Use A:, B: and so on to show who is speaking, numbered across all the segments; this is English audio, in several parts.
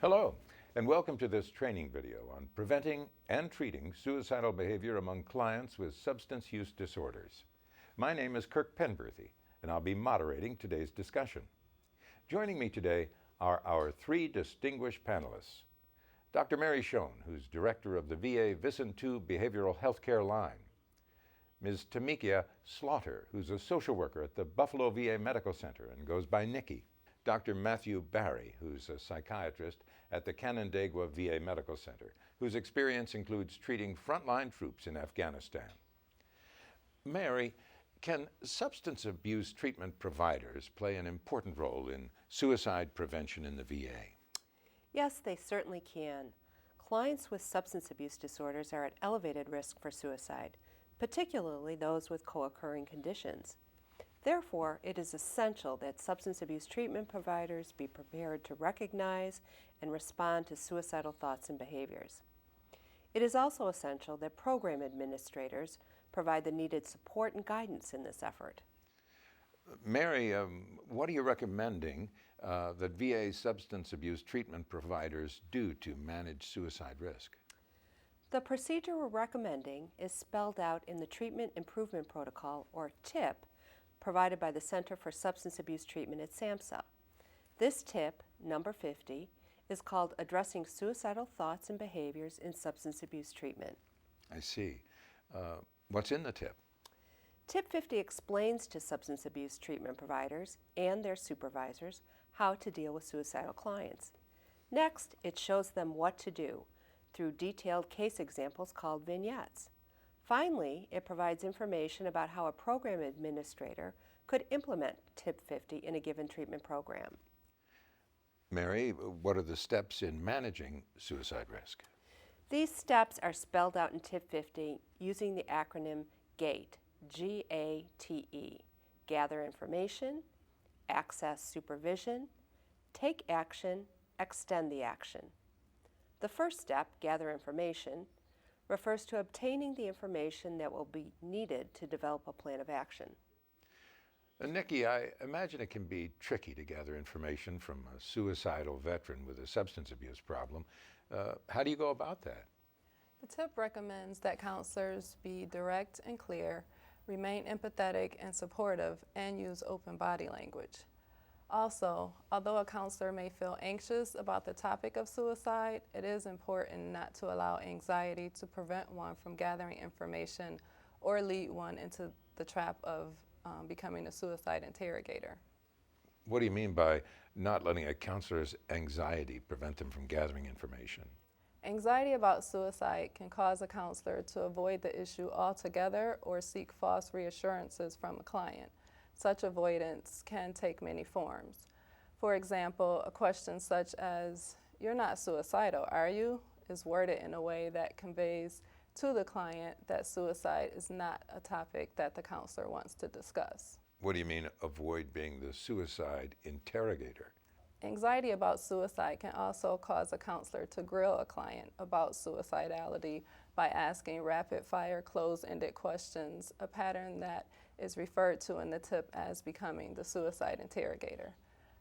A: Hello, and welcome to this training video on preventing and treating suicidal behavior among clients with substance use disorders. My name is Kirk Penberthy, and I'll be moderating today's discussion. Joining me today are our three distinguished panelists. Dr. Mary Schoen, who's director of the VA Vicen II Behavioral Healthcare Line. Ms. Tamikia Slaughter, who's a social worker at the Buffalo VA Medical Center and goes by Nikki. Dr. Matthew Barry, who's a psychiatrist at the Canandaigua VA Medical Center, whose experience includes treating frontline troops in Afghanistan. Mary, can substance abuse treatment providers play an important role in suicide prevention in the VA?
B: Yes, they certainly can. Clients with substance abuse disorders are at elevated risk for suicide, particularly those with co-occurring conditions. Therefore, it is essential that substance abuse treatment providers be prepared to recognize and respond to suicidal thoughts and behaviors. It is also essential that program administrators provide the needed support and guidance in this effort.
A: Mary, what are you recommending that VA substance abuse treatment providers do to manage suicide risk?
B: The procedure we're recommending is spelled out in the Treatment Improvement Protocol, or TIP, provided by the Center for Substance Abuse Treatment at SAMHSA. This TIP, number 50, is called Addressing Suicidal Thoughts and Behaviors in Substance Abuse Treatment.
A: I see. What's in the TIP?
B: TIP 50 explains to substance abuse treatment providers and their supervisors how to deal with suicidal clients. Next, it shows them what to do through detailed case examples called vignettes. Finally, it provides information about how a program administrator could implement TIP 50 in a given treatment program.
A: Mary, what are the steps in managing suicide risk?
B: These steps are spelled out in TIP 50 using the acronym GATE, G-A-T-E. Gather information, access supervision, take action, extend the action. The first step, gather information, refers to obtaining the information that will be needed to develop a plan of action.
A: Nikki, I imagine it can be tricky to gather information from a suicidal veteran with a substance abuse problem. How do you go about that?
C: The TIP recommends that counselors be direct and clear, remain empathetic and supportive, and use open body language. Also, although a counselor may feel anxious about the topic of suicide, it is important not to allow anxiety to prevent one from gathering information or lead one into the trap of becoming a suicide interrogator.
A: What do you mean by not letting a counselor's anxiety prevent them from gathering information?
C: Anxiety about suicide can cause a counselor to avoid the issue altogether or seek false reassurances from a client. Such avoidance can take many forms. For example, a question such as, "You're not suicidal, are you?" is worded in a way that conveys to the client that suicide is not a topic that the counselor wants to discuss.
A: What do you mean, avoid being the suicide interrogator?
C: Anxiety about suicide can also cause a counselor to grill a client about suicidality by asking rapid-fire, closed-ended questions, a pattern that is referred to in the TIP as becoming the suicide interrogator.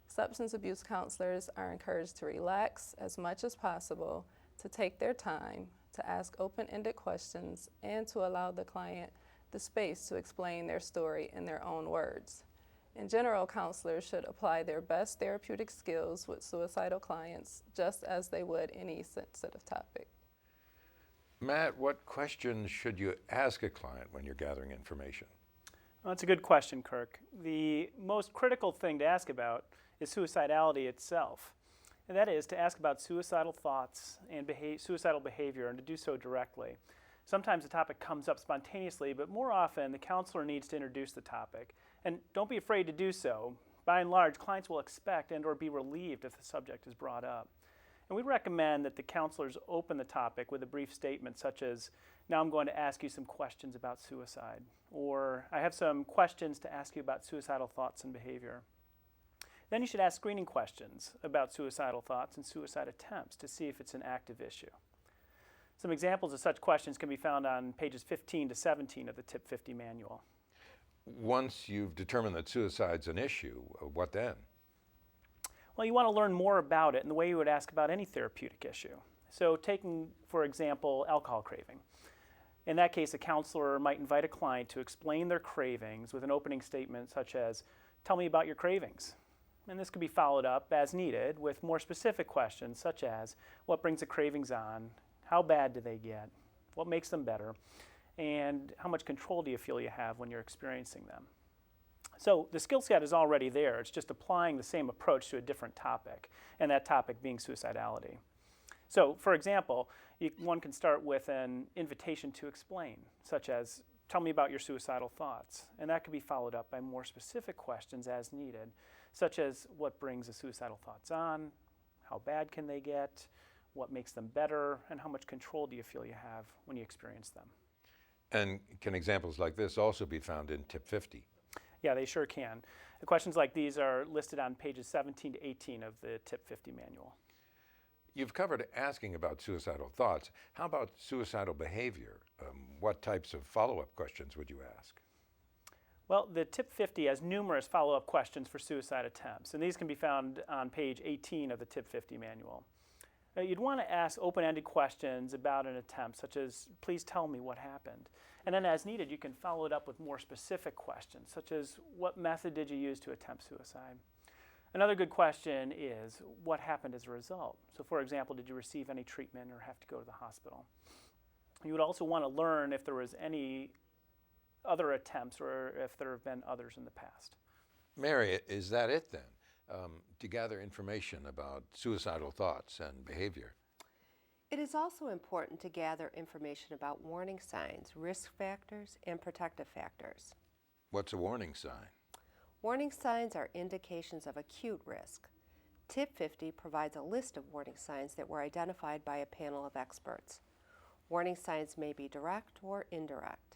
C: Substance abuse counselors are encouraged to relax as much as possible, to take their time, to ask open-ended questions, and to allow the client the space to explain their story in their own words. In general, counselors should apply their best therapeutic skills with suicidal clients just as they would any sensitive topic.
A: Matt, what questions should you ask a client when you're gathering information?
D: Well, that's a good question, Kirk. The most critical thing to ask about is suicidality itself. And that is to ask about suicidal thoughts and suicidal behavior, and to do so directly. Sometimes the topic comes up spontaneously, but more often the counselor needs to introduce the topic. And don't be afraid to do so. By and large, clients will expect and or be relieved if the subject is brought up. And we recommend that the counselors open the topic with a brief statement such as, "Now I'm going to ask you some questions about suicide," or "I have some questions to ask you about suicidal thoughts and behavior." Then you should ask screening questions about suicidal thoughts and suicide attempts to see if it's an active issue. Some examples of such questions can be found on pages 15 to 17 of the TIP 50 manual.
A: Once you've determined that suicide's an issue, what then?
D: Well, you want to learn more about it in the way you would ask about any therapeutic issue. So taking, for example, alcohol craving. In that case, a counselor might invite a client to explain their cravings with an opening statement such as, "Tell me about your cravings." And this could be followed up as needed with more specific questions such as, what brings the cravings on? How bad do they get? What makes them better? And how much control do you feel you have when you're experiencing them? So the skill set is already there. It's just applying the same approach to a different topic, and that topic being suicidality. So, for example, one can start with an invitation to explain, such as, "Tell me about your suicidal thoughts." And that could be followed up by more specific questions as needed, such as, what brings the suicidal thoughts on? How bad can they get? What makes them better? And how much control do you feel you have when you experience them?
A: And can examples like this also be found in Tip 50?
D: Yeah, they sure can. The questions like these are listed on pages 17 to 18 of the Tip 50 manual.
A: You've covered asking about suicidal thoughts. How about suicidal behavior? What types of follow-up questions would you ask?
D: Well, the Tip 50 has numerous follow-up questions for suicide attempts, and these can be found on page 18 of the Tip 50 manual. You'd want to ask open-ended questions about an attempt, such as, "Please tell me what happened." And then as needed, you can follow it up with more specific questions, such as, "What method did you use to attempt suicide?" Another good question is, "What happened as a result?" So for example, did you receive any treatment or have to go to the hospital? You would also want to learn if there was any other attempts or if there have been others in the past.
A: Mary, is that it then? To gather information about suicidal thoughts and behavior?
B: It is also important to gather information about warning signs, risk factors, and protective factors.
A: What's a warning sign?
B: Warning signs are indications of acute risk. Tip 50 provides a list of warning signs that were identified by a panel of experts. Warning signs may be direct or indirect.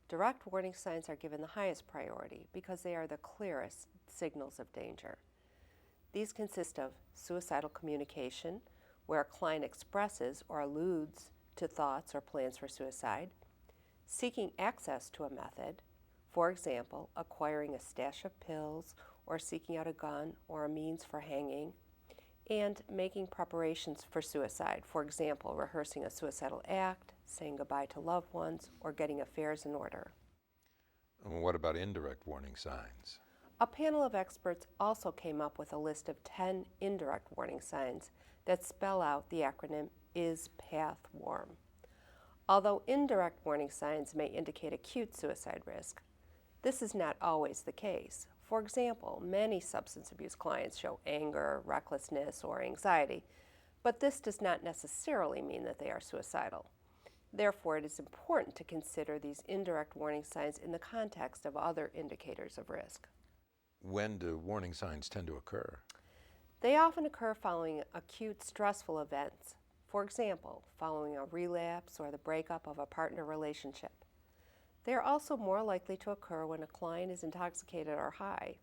B: Direct warning signs are given the highest priority because they are the clearest signals of danger. These consist of suicidal communication, where a client expresses or alludes to thoughts or plans for suicide, seeking access to a method, for example, acquiring a stash of pills or seeking out a gun or a means for hanging, and making preparations for suicide, for example, rehearsing a suicidal act, saying goodbye to loved ones, or getting affairs in order.
A: And what about indirect warning signs?
B: A panel of experts also came up with a list of 10 indirect warning signs that spell out the acronym IS-PATH-WARM. Although indirect warning signs may indicate acute suicide risk, this is not always the case. For example, many substance abuse clients show anger, recklessness, or anxiety, but this does not necessarily mean that they are suicidal. Therefore, it is important to consider these indirect warning signs in the context of other indicators of risk.
A: When do warning signs tend to occur?
B: They often occur following acute stressful events, for example, following a relapse or the breakup of a partner relationship. They are also more likely to occur when a client is intoxicated or high.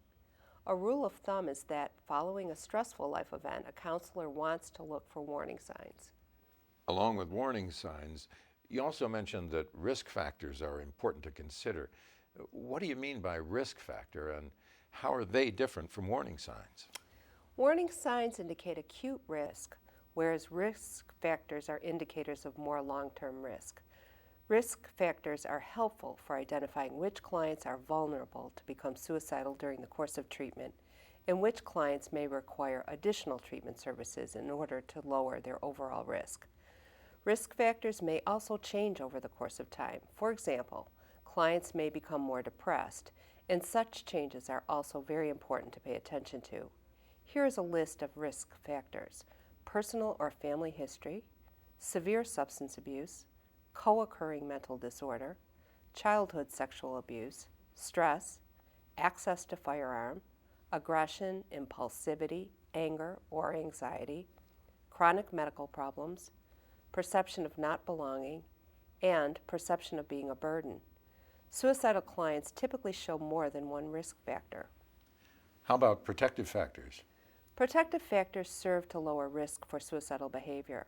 B: A rule of thumb is that following a stressful life event, a counselor wants to look for warning signs.
A: Along with warning signs, you also mentioned that risk factors are important to consider. What do you mean by risk factor, and how are they different from warning signs?
B: Warning signs indicate acute risk, whereas risk factors are indicators of more long-term risk. Risk factors are helpful for identifying which clients are vulnerable to become suicidal during the course of treatment and which clients may require additional treatment services in order to lower their overall risk. Risk factors may also change over the course of time. For example, clients may become more depressed, and such changes are also very important to pay attention to. Here is a list of risk factors: personal or family history, severe substance abuse, co-occurring mental disorder, childhood sexual abuse, stress, access to firearm, aggression, impulsivity, anger or anxiety, chronic medical problems, perception of not belonging, and perception of being a burden. Suicidal clients typically show more than one risk factor.
A: How about protective factors?
B: Protective factors serve to lower risk for suicidal behavior.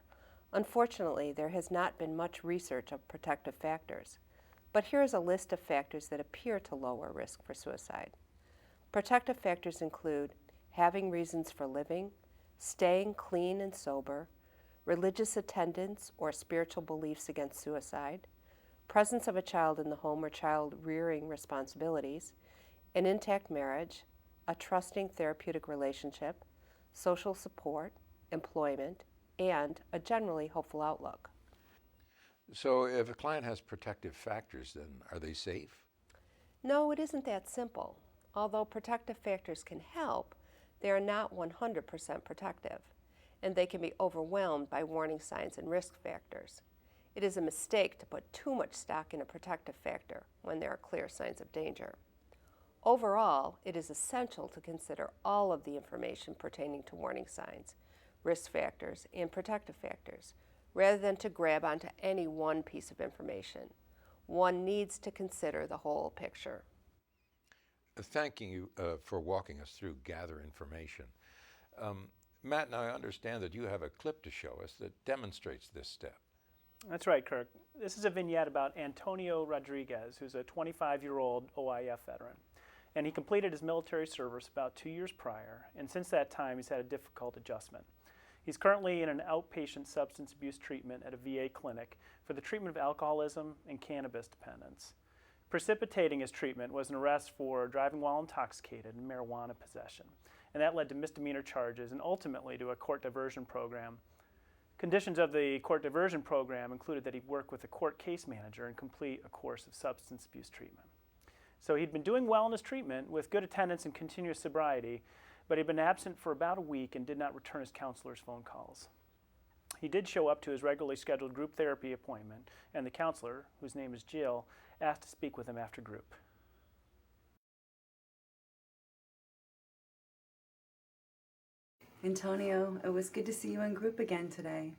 B: Unfortunately, there has not been much research of protective factors, but here is a list of factors that appear to lower risk for suicide. Protective factors include having reasons for living, staying clean and sober, religious attendance or spiritual beliefs against suicide, presence of a child in the home or child rearing responsibilities, an intact marriage, a trusting therapeutic relationship, social support, employment, and a generally hopeful outlook.
A: So if a client has protective factors, then are they safe?
B: No, it isn't that simple. Although protective factors can help, they are not 100% protective, and they can be overwhelmed by warning signs and risk factors. It is a mistake to put too much stock in a protective factor when there are clear signs of danger. Overall, it is essential to consider all of the information pertaining to warning signs, risk factors, and protective factors, rather than to grab onto any one piece of information. One needs to consider the whole picture.
A: Thanking you for walking us through gather information. Matt, now I understand that you have a clip to show us that demonstrates this step.
D: That's right, Kirk. This is a vignette about Antonio Rodriguez, who's a 25-year-old OIF veteran. And he completed his military service about 2 years prior, and since that time he's had a difficult adjustment. He's currently in an outpatient substance abuse treatment at a VA clinic for the treatment of alcoholism and cannabis dependence. Precipitating his treatment was an arrest for driving while intoxicated and marijuana possession, and that led to misdemeanor charges and ultimately to a court diversion program. Conditions of the court diversion program included that he work with a court case manager and complete a course of substance abuse treatment. So he'd been doing well in his treatment with good attendance and continuous sobriety, but he'd been absent for about a week and did not return his counselor's phone calls. He did show up to his regularly scheduled group therapy appointment, and the counselor, whose name is Jill, asked to speak with him after group.
E: Antonio, it was good to see you in group again today.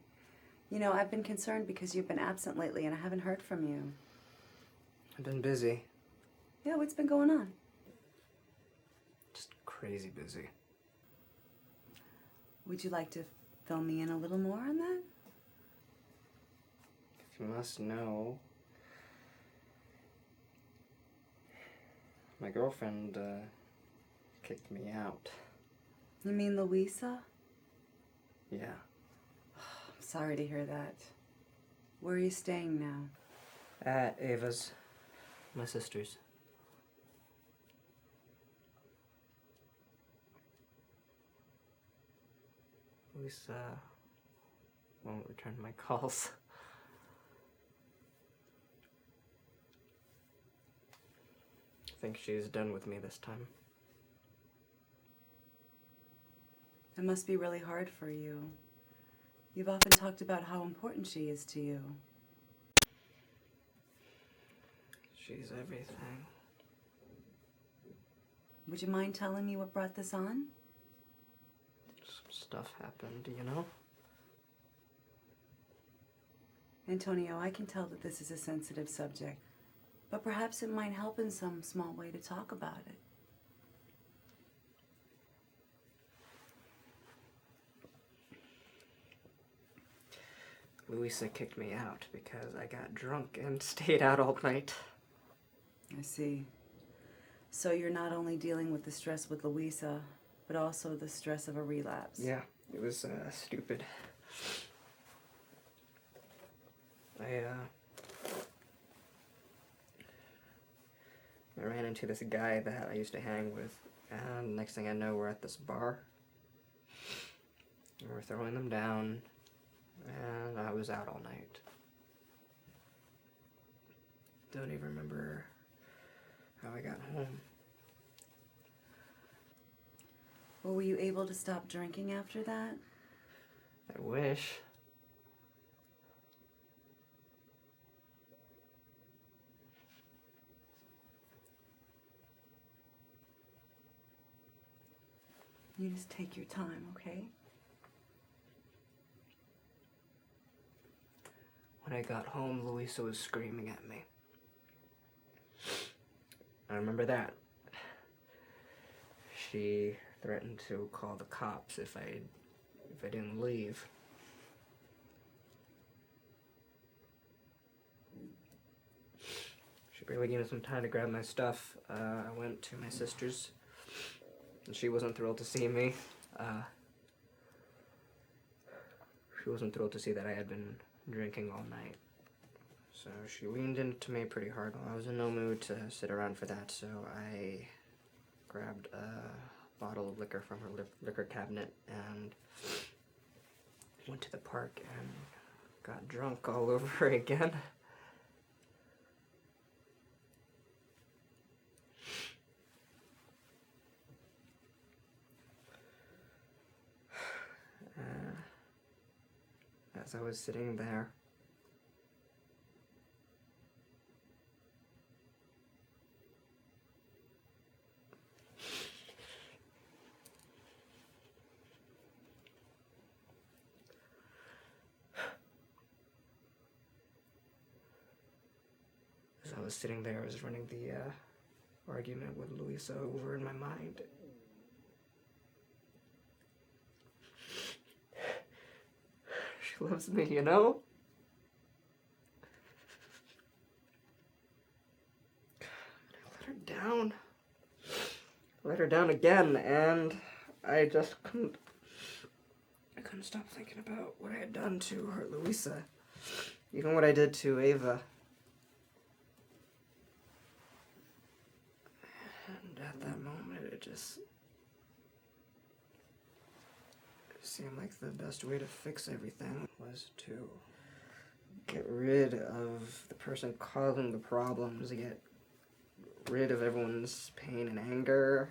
E: You know, I've been concerned because you've been absent lately and I haven't heard from you.
F: I've been busy.
E: Yeah, what's been going on?
F: Just crazy busy.
E: Would you like to fill me in a little more on that?
F: If you must know, my girlfriend kicked me out.
E: You mean Louisa?
F: Yeah.
E: I'm sorry to hear that. Where are you staying now?
F: At Ava's, my sister's. Louisa won't return my calls. I think she's done with me this time.
E: It must be really hard for you. You've often talked about how important she is to you.
F: She's everything.
E: Would you mind telling me what brought this on?
F: Some stuff happened, you know?
E: Antonio, I can tell that this is a sensitive subject, but perhaps it might help in some small way to talk about it.
F: Louisa kicked me out because I got drunk and stayed out all night.
E: I see. So you're not only dealing with the stress with Louisa, but also the stress of a relapse.
F: Yeah, it was stupid. I ran into this guy that I used to hang with, and next thing I know, we're at this bar. And we're throwing them down, and I was out all night. Don't even remember how I got home.
E: Well, were you able to stop drinking after that?
F: I wish.
E: You just take your time, okay?
F: When I got home, Louisa was screaming at me. I remember that. She threatened to call the cops if I didn't leave. She barely gave me some time to grab my stuff. I went to my sister's, And she wasn't thrilled to see me. She wasn't thrilled to see that I had been drinking all night. So she leaned into me pretty hard. I was in no mood to sit around for that, so I grabbed a bottle of liquor from her liquor cabinet and went to the park and got drunk all over again. As I was sitting there, I was running the argument with Louisa over in my mind. She loves me, you know? I let her down. Let her down again, and I just couldn't stop thinking about what I had done to her, Louisa. Even what I did to Ava. And at that moment, it just seemed like the best way to fix everything was to get rid of the person causing the problems, get rid of everyone's pain and anger.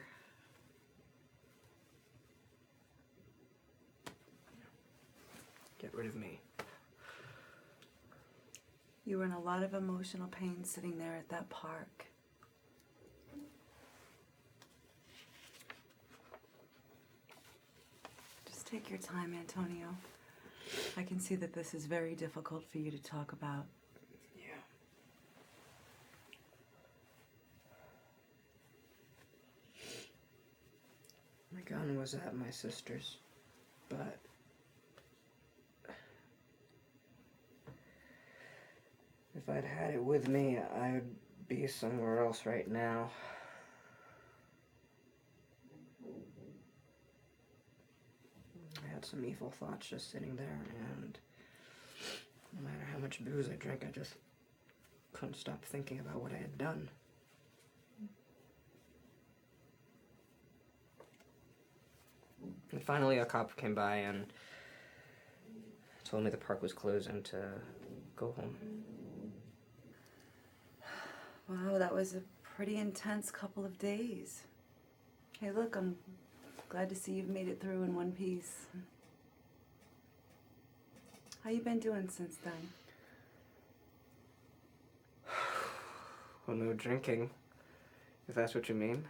F: Get rid of me.
E: You were in a lot of emotional pain sitting there at that park. Just take your time, Antonio. I can see that this is very difficult for you to talk about.
F: Yeah. My gun was at my sister's, but if I'd had it with me, I'd be somewhere else right now. I had some evil thoughts just sitting there, and no matter how much booze I drank, I just couldn't stop thinking about what I had done. And finally a cop came by and told me the park was closed and to go home.
E: Wow, that was a pretty intense couple of days. Hey, look, I'm glad to see you've made it through in one piece. How you been doing since then?
F: Well, no drinking, if that's what you mean.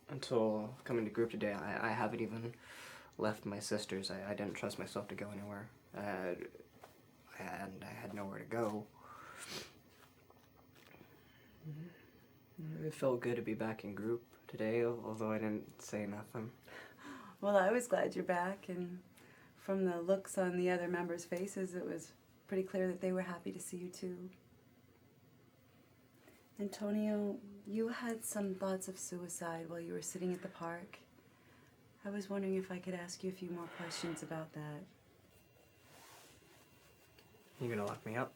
F: Until coming to group today, I haven't even left my sister's. I didn't trust myself to go anywhere. And I had nowhere to go. It felt good to be back in group today, although I didn't say nothing.
E: Well, I was glad you're back, and from the looks on the other members' faces, it was pretty clear that they were happy to see you too. Antonio, you had some thoughts of suicide while you were sitting at the park. I was wondering if I could ask you a few more questions about that.
F: You gonna lock me up?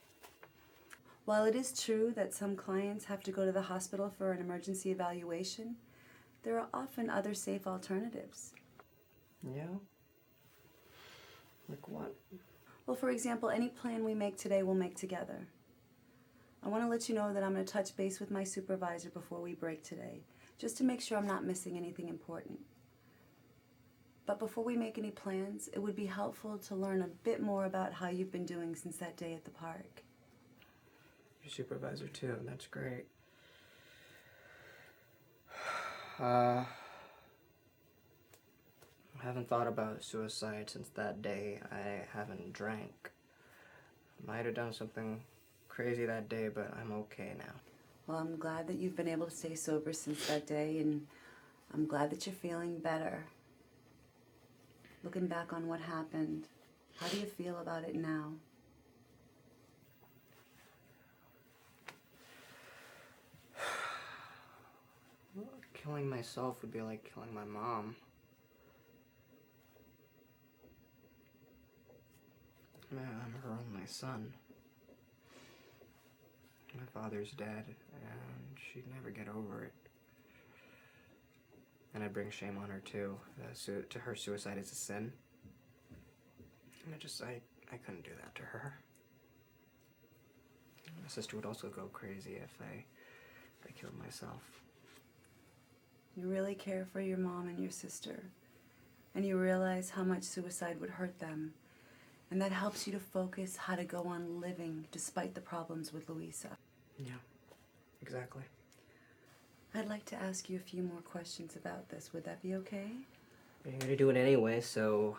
E: While it is true that some clients have to go to the hospital for an emergency evaluation, there are often other safe alternatives.
F: Yeah? Like what?
E: Well, for example, any plan we make today we'll make together. I want to let you know that I'm going to touch base with my supervisor before we break today, just to make sure I'm not missing anything important. But before we make any plans, it would be helpful to learn a bit more about how you've been doing since that day at the park.
F: Your supervisor too, that's great. I haven't thought about suicide since that day. I haven't drank. Might have done something crazy that day, but I'm okay now.
E: Well, I'm glad that you've been able to stay sober since that day, and I'm glad that you're feeling better. Looking back on what happened, how do you feel about it now?
F: killing myself would be like killing my mom. I'm her only son. My father's dead, and she'd never get over it. And I'd bring shame on her too. To her, suicide is a sin. And I couldn't do that to her. My sister would also go crazy if I killed myself.
E: You really care for your mom and your sister, and you realize how much suicide would hurt them, and that helps you to focus how to go on living despite the problems with Louisa.
F: Yeah, exactly.
E: I'd like to ask you a few more questions about this. Would that be okay?
F: You're gonna do it anyway, so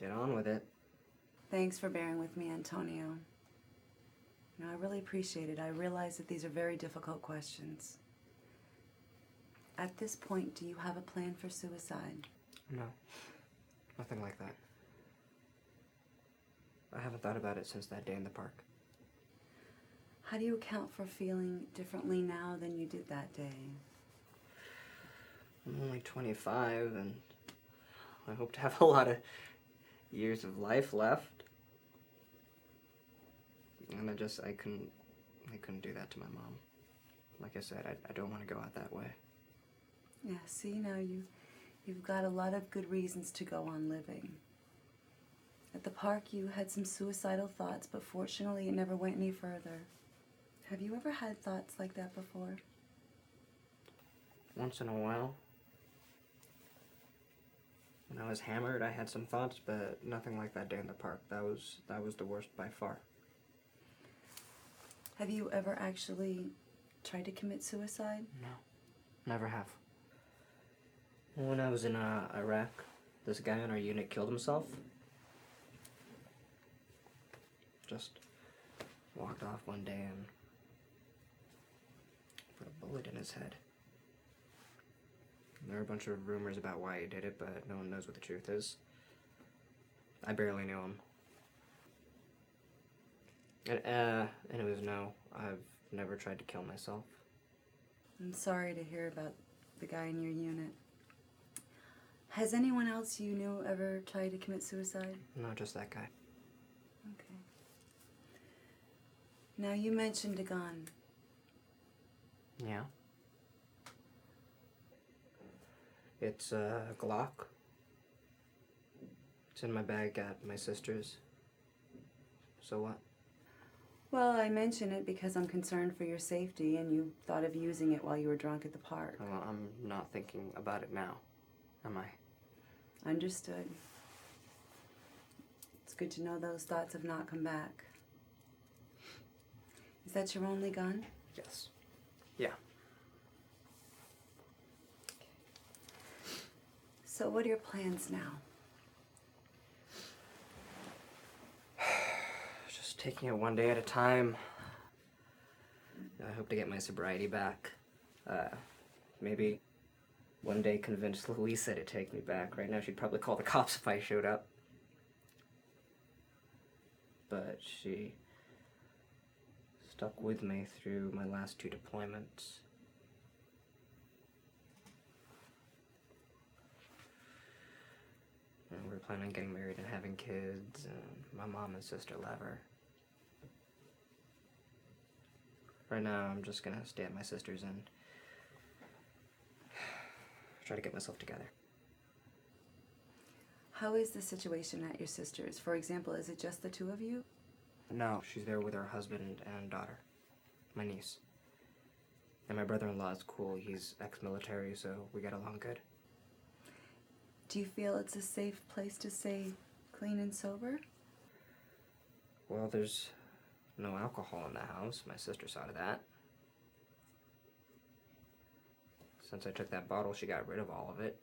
F: get on with it.
E: Thanks for bearing with me, Antonio. No, I really appreciate it. I realize that these are very difficult questions. At this point, do you have a plan for suicide?
F: No, nothing like that. I haven't thought about it since that day in the park.
E: How do you account for feeling differently now than you did that day?
F: I'm only 25, and I hope to have a lot of years of life left. And I couldn't do that to my mom. Like I said, I don't want to go out that way.
E: Yeah, see, now you've got a lot of good reasons to go on living. At the park, you had some suicidal thoughts, but fortunately it never went any further. Have you ever had thoughts like that before?
F: Once in a while. When I was hammered, I had some thoughts, but nothing like that day in the park. That was the worst by far.
E: Have you ever actually tried to commit suicide?
F: No, never have. When I was in Iraq, this guy in our unit killed himself. Just walked off one day and put a bullet in his head. There are a bunch of rumors about why he did it, but no one knows what the truth is. I barely knew him. And it was no, I've never tried to kill myself.
E: I'm sorry to hear about the guy in your unit. Has anyone else you knew ever tried to commit suicide?
F: No, just that guy.
E: Okay. Now, you mentioned a gun.
F: Yeah. It's a Glock. It's in my bag at my sister's. So what?
E: Well, I mention it because I'm concerned for your safety, and you thought of using it while you were drunk at the park.
F: Well, I'm not thinking about it now, am I?
E: Understood. It's good to know those thoughts have not come back. Is that your only gun?
F: Yes. Yeah.
E: So what are your plans now?
F: Just taking it one day at a time. I hope to get my sobriety back. Maybe one day convince Louisa to take me back. Right now she'd probably call the cops if I showed up. But she stuck with me through my last 2 deployments. And we're planning on getting married and having kids, and my mom and sister love her. Right now, I'm just gonna stay at my sister's and try to get myself together.
E: How is the situation at your sister's? For example, is it just the two of you?
F: No, she's there with her husband and daughter, my niece. And my brother-in-law is cool. He's ex-military, so we get along good.
E: Do you feel it's a safe place to stay clean and sober?
F: Well, there's no alcohol in the house. My sister saw to that. Since I took that bottle, she got rid of all of it.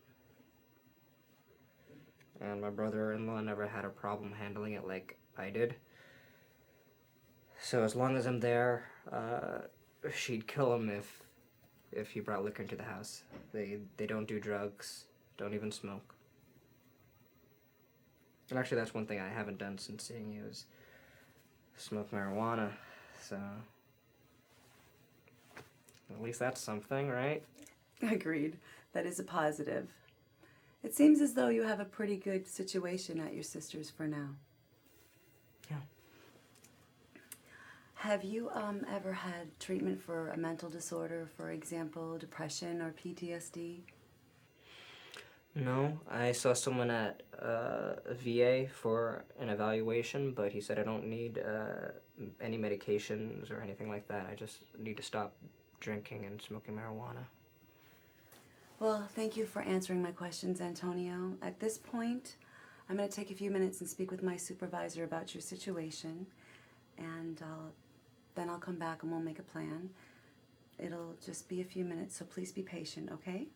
F: And my brother-in-law never had a problem handling it like I did. So as long as I'm there, she'd kill him if he brought liquor into the house. They don't do drugs, don't even smoke. And actually, that's one thing I haven't done since seeing you is smoke marijuana. So At least that's something, right?
E: Agreed. That is a positive. It seems as though you have a pretty good situation at your sister's for now.
F: Yeah.
E: Have you ever had treatment for a mental disorder, for example, depression or PTSD?
F: No, I saw someone at a VA for an evaluation, but he said I don't need any medications or anything like that. I just need to stop drinking and smoking marijuana.
E: Well, thank you for answering my questions, Antonio. At this point, I'm going to take a few minutes and speak with my supervisor about your situation, and then I'll come back and we'll make a plan. It'll just be a few minutes, so please be patient, okay?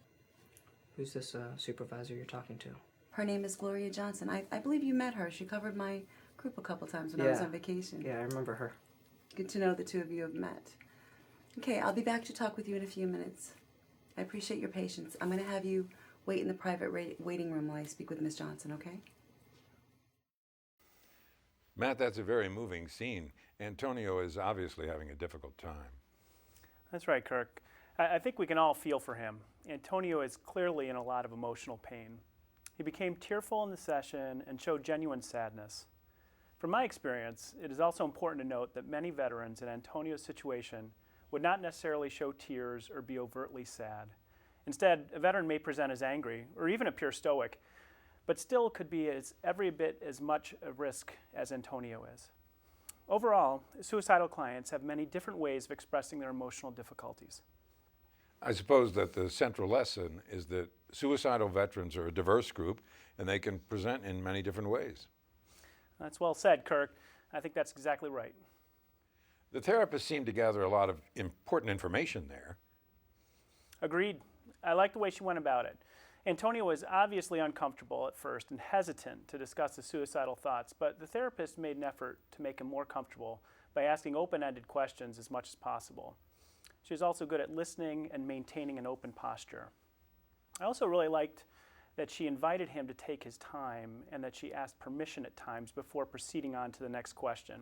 F: Who's this supervisor you're talking to?
E: Her name is Gloria Johnson. I believe you met her. She covered my group a couple times when I was on vacation.
F: Yeah, I remember her.
E: Good to know the two of you have met. Okay, I'll be back to talk with you in a few minutes. I appreciate your patience. I'm going to have you wait in the private waiting room while I speak with Ms. Johnson, okay?
A: Matt, that's a very moving scene. Antonio is obviously having a difficult time.
D: That's right, Kirk. I think we can all feel for him. Antonio is clearly in a lot of emotional pain. He became tearful in the session and showed genuine sadness. From my experience, it is also important to note that many veterans in Antonio's situation would not necessarily show tears or be overtly sad. Instead, a veteran may present as angry or even appear stoic, but still could be every bit as much a risk as Antonio is. Overall, suicidal clients have many different ways of expressing their emotional difficulties.
A: I suppose that the central lesson is that suicidal veterans are a diverse group and they can present in many different ways.
D: That's well said, Kirk. I think that's exactly right.
A: The therapist seemed to gather a lot of important information there.
D: Agreed. I like the way she went about it. Antonio was obviously uncomfortable at first and hesitant to discuss the suicidal thoughts, but the therapist made an effort to make him more comfortable by asking open-ended questions as much as possible. She was also good at listening and maintaining an open posture. I also really liked that she invited him to take his time and that she asked permission at times before proceeding on to the next question.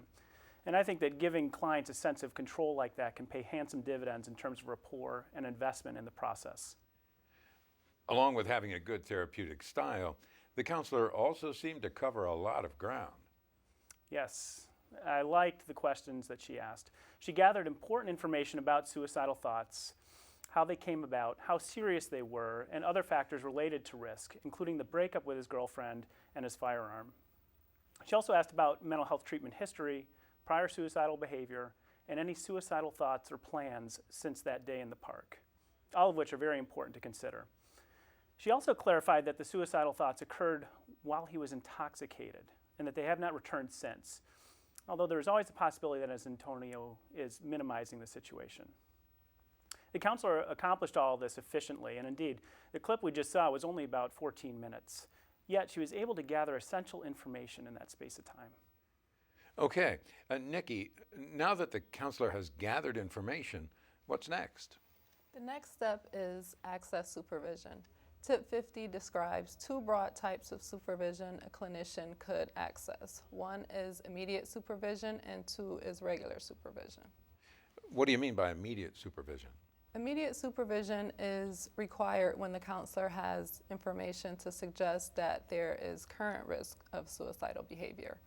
D: And I think that giving clients a sense of control like that can pay handsome dividends in terms of rapport and investment in the process.
A: Along with having a good therapeutic style, the counselor also seemed to cover a lot of ground.
D: Yes, I liked the questions that she asked. She gathered important information about suicidal thoughts, how they came about, how serious they were, and other factors related to risk, including the breakup with his girlfriend and his firearm. She also asked about mental health treatment history, prior suicidal behavior, and any suicidal thoughts or plans since that day in the park, all of which are very important to consider. She also clarified that the suicidal thoughts occurred while he was intoxicated and that they have not returned since, although there is always a possibility that Antonio is minimizing the situation. The counselor accomplished all of this efficiently, and indeed, the clip we just saw was only about 14 minutes, yet she was able to gather essential information in that space of time.
A: Okay, Nikki, now that the counselor has gathered information, what's next?
C: The next step is access supervision. Tip 50 describes two broad types of supervision a clinician could access. One is immediate supervision and two is regular supervision.
A: What do you mean by immediate supervision?
C: Immediate supervision is required when the counselor has information to suggest that there is current risk of suicidal behavior.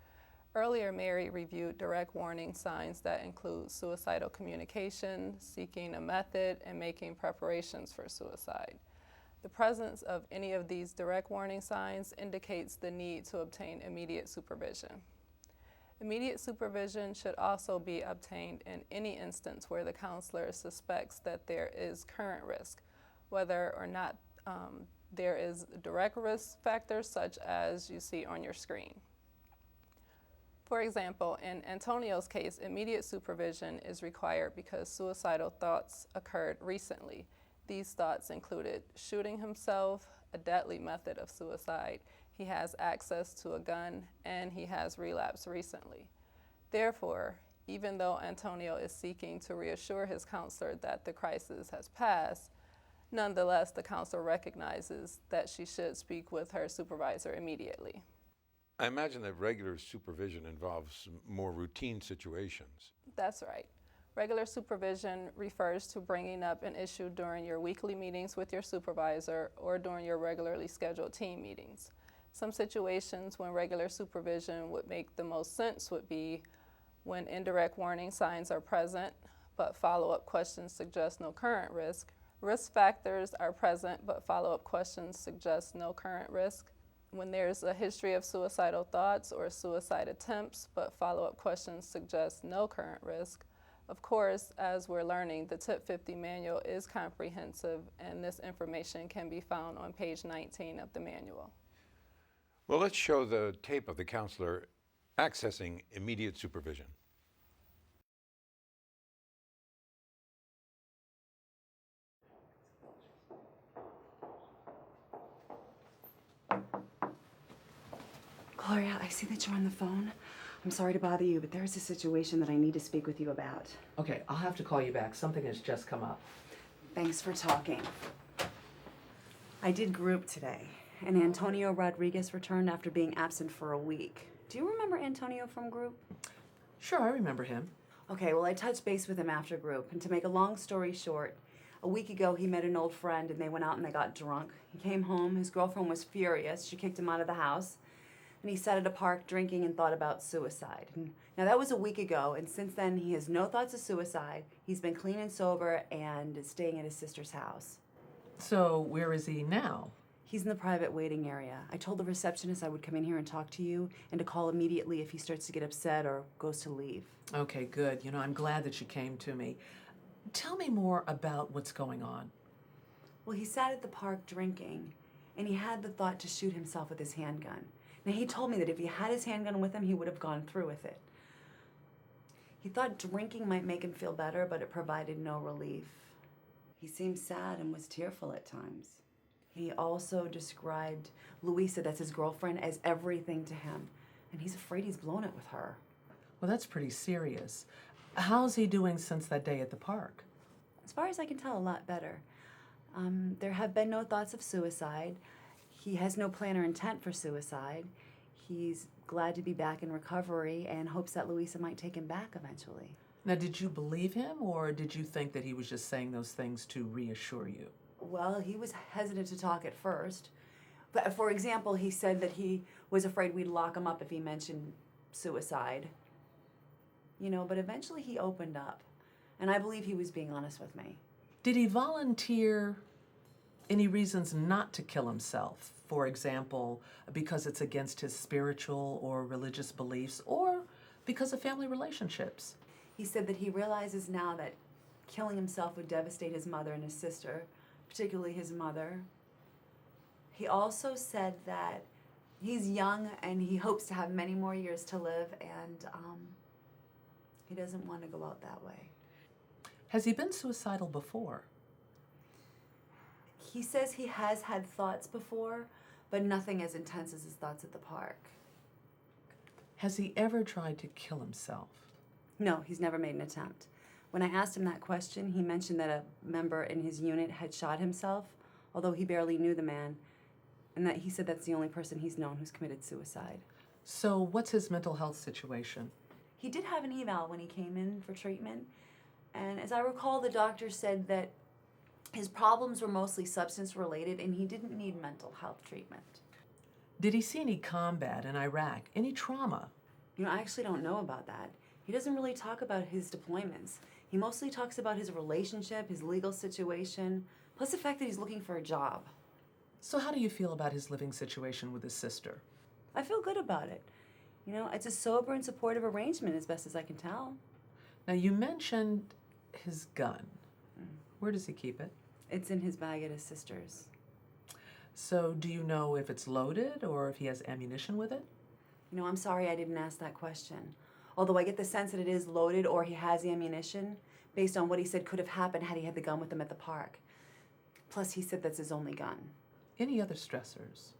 C: Earlier, Mary reviewed direct warning signs that include suicidal communication, seeking a method, and making preparations for suicide. The presence of any of these direct warning signs indicates the need to obtain immediate supervision. Immediate supervision should also be obtained in any instance where the counselor suspects that there is current risk, whether or not there is direct risk factors such as you see on your screen. For example, in Antonio's case, immediate supervision is required because suicidal thoughts occurred recently. These thoughts included shooting himself, a deadly method of suicide. He has access to a gun, and he has relapsed recently. Therefore, even though Antonio is seeking to reassure his counselor that the crisis has passed, nonetheless, the counselor recognizes that she should speak with her supervisor immediately.
A: I imagine that regular supervision involves more routine situations.
C: That's right. Regular supervision refers to bringing up an issue during your weekly meetings with your supervisor or during your regularly scheduled team meetings. Some situations when regular supervision would make the most sense would be when indirect warning signs are present, but follow-up questions suggest no current risk. Risk factors are present, but follow-up questions suggest no current risk. When there's a history of suicidal thoughts or suicide attempts, but follow-up questions suggest no current risk. Of course, as we're learning, the TIP 50 manual is comprehensive, and this information can be found on page 19 of the manual.
A: Well, let's show the tape of the counselor accessing immediate supervision.
E: Gloria, I see that you're on the phone. I'm sorry to bother you, but there's a situation that I need to speak with you about.
G: Okay, I'll have to call you back. Something has just come up.
E: Thanks for talking. I did group today, and Antonio Rodriguez returned after being absent for a week. Do you remember Antonio from group?
G: Sure, I remember him.
E: Okay, well, I touched base with him after group, and to make a long story short, a week ago he met an old friend and they went out and they got drunk. He came home, his girlfriend was furious, she kicked him out of the house, and he sat at a park drinking and thought about suicide. Now that was a week ago, and since then he has no thoughts of suicide. He's been clean and sober and is staying at his sister's house.
G: So where is he now?
E: He's in the private waiting area. I told the receptionist I would come in here and talk to you and to call immediately if he starts to get upset or goes to leave.
G: Okay, good. You know, I'm glad that you came to me. Tell me more about what's going on.
E: Well, he sat at the park drinking, and he had the thought to shoot himself with his handgun. Now, he told me that if he had his handgun with him, he would have gone through with it. He thought drinking might make him feel better, but it provided no relief. He seemed sad and was tearful at times. He also described Louisa, that's his girlfriend, as everything to him, and he's afraid he's blown it with her.
G: Well, that's pretty serious. How's he doing since that day at the park?
E: As far as I can tell, a lot better. There have been no thoughts of suicide. He has no plan or intent for suicide. He's glad to be back in recovery and hopes that Louisa might take him back eventually.
G: Now, did you believe him, or did you think that he was just saying those things to reassure you?
E: Well, he was hesitant to talk at first. But for example, he said that he was afraid we'd lock him up if he mentioned suicide. You know, but eventually he opened up. And I believe he was being honest with me.
G: Did he volunteer any reasons not to kill himself? For example, because it's against his spiritual or religious beliefs, or because of family relationships?
E: He said that he realizes now that killing himself would devastate his mother and his sister, particularly his mother. He also said that he's young and he hopes to have many more years to live, and he doesn't want to go out that way.
G: Has he been suicidal before?
E: He says he has had thoughts before, but nothing as intense as his thoughts at the park.
G: Has he ever tried to kill himself?
E: No, he's never made an attempt. When I asked him that question, he mentioned that a member in his unit had shot himself, although he barely knew the man, and that he said that's the only person he's known who's committed suicide.
G: So what's his mental health situation?
E: He did have an eval when he came in for treatment, and as I recall, the doctor said that his problems were mostly substance related and he didn't need mental health treatment.
G: Did he see any combat in Iraq, any trauma?
E: You know, I actually don't know about that. He doesn't really talk about his deployments. He mostly talks about his relationship, his legal situation, plus the fact that he's looking for a job.
G: So how do you feel about his living situation with his sister?
E: I feel good about it. You know, it's a sober and supportive arrangement as best as I can tell.
G: Now, you mentioned his gun. Where does he keep it?
E: It's in his bag at his sister's.
G: So do you know if it's loaded or if he has ammunition with it?
E: You know, I'm sorry I didn't ask that question. Although I get the sense that it is loaded or he has ammunition, based on what he said could have happened had he had the gun with him at the park. Plus, he said that's his only gun.
G: Any other stressors?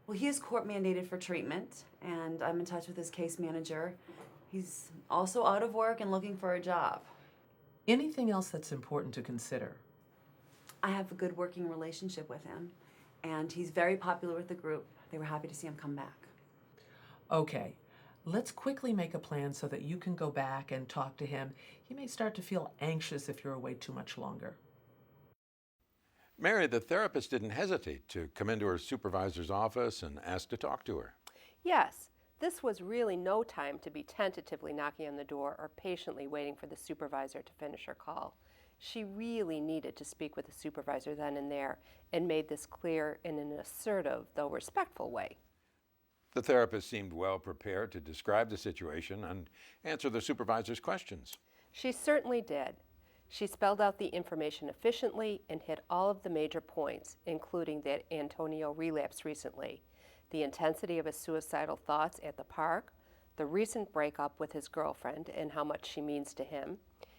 E: Well, he is court mandated for treatment, and I'm in touch with his case manager. He's also out of work and looking for a job.
G: Anything else that's important to consider?
E: I have a good working relationship with him, and he's very popular with the group. They were happy to see him come back.
G: Okay. Let's quickly make a plan so that you can go back and talk to him. He may start to feel anxious if you're away too much longer.
A: Mary, the therapist didn't hesitate to come into her supervisor's office and ask to talk to her.
B: Yes, this was really no time to be tentatively knocking on the door or patiently waiting for the supervisor to finish her call. She really needed to speak with the supervisor then and there, and made this clear in an assertive, though respectful way.
A: The therapist seemed well prepared to describe the situation and answer the supervisor's questions.
B: She certainly did. She spelled out the information efficiently and hit all of the major points, including that Antonio relapsed recently, the intensity of his suicidal thoughts at the park, the recent breakup with his girlfriend and how much she means to him,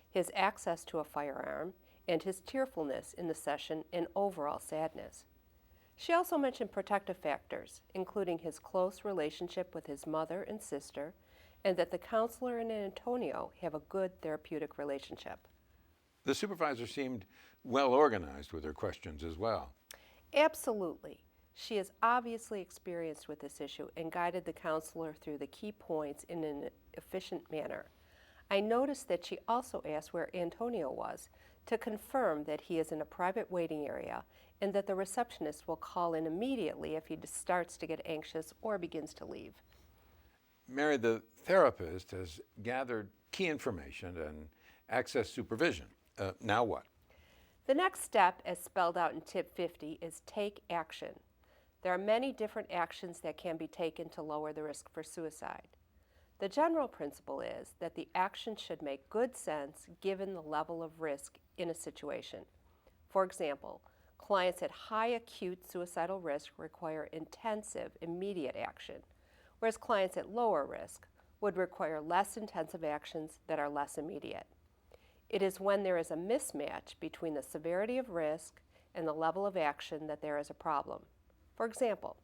B: his access to a firearm, and his tearfulness in the session and overall sadness. She also mentioned protective factors, including his close relationship with his mother and sister, and that the counselor and Antonio have a good therapeutic relationship.
A: The supervisor seemed well organized with her questions as well.
B: Absolutely. She is obviously experienced with this issue and guided the counselor through the key points in an efficient manner. I noticed that she also asked where Antonio was to confirm that he is in a private waiting area and that the receptionist will call in immediately if he starts to get anxious or begins to leave.
A: Mary, the therapist has gathered key information and accessed supervision. Now what?
B: The next step, as spelled out in Tip 50, is take action. There are many different actions that can be taken to lower the risk for suicide. The general principle is that the action should make good sense given the level of risk in a situation. For example, clients at high acute suicidal risk require intensive, immediate action, whereas clients at lower risk would require less intensive actions that are less immediate. It is when there is a mismatch between the severity of risk and the level of action that there is a problem. For example,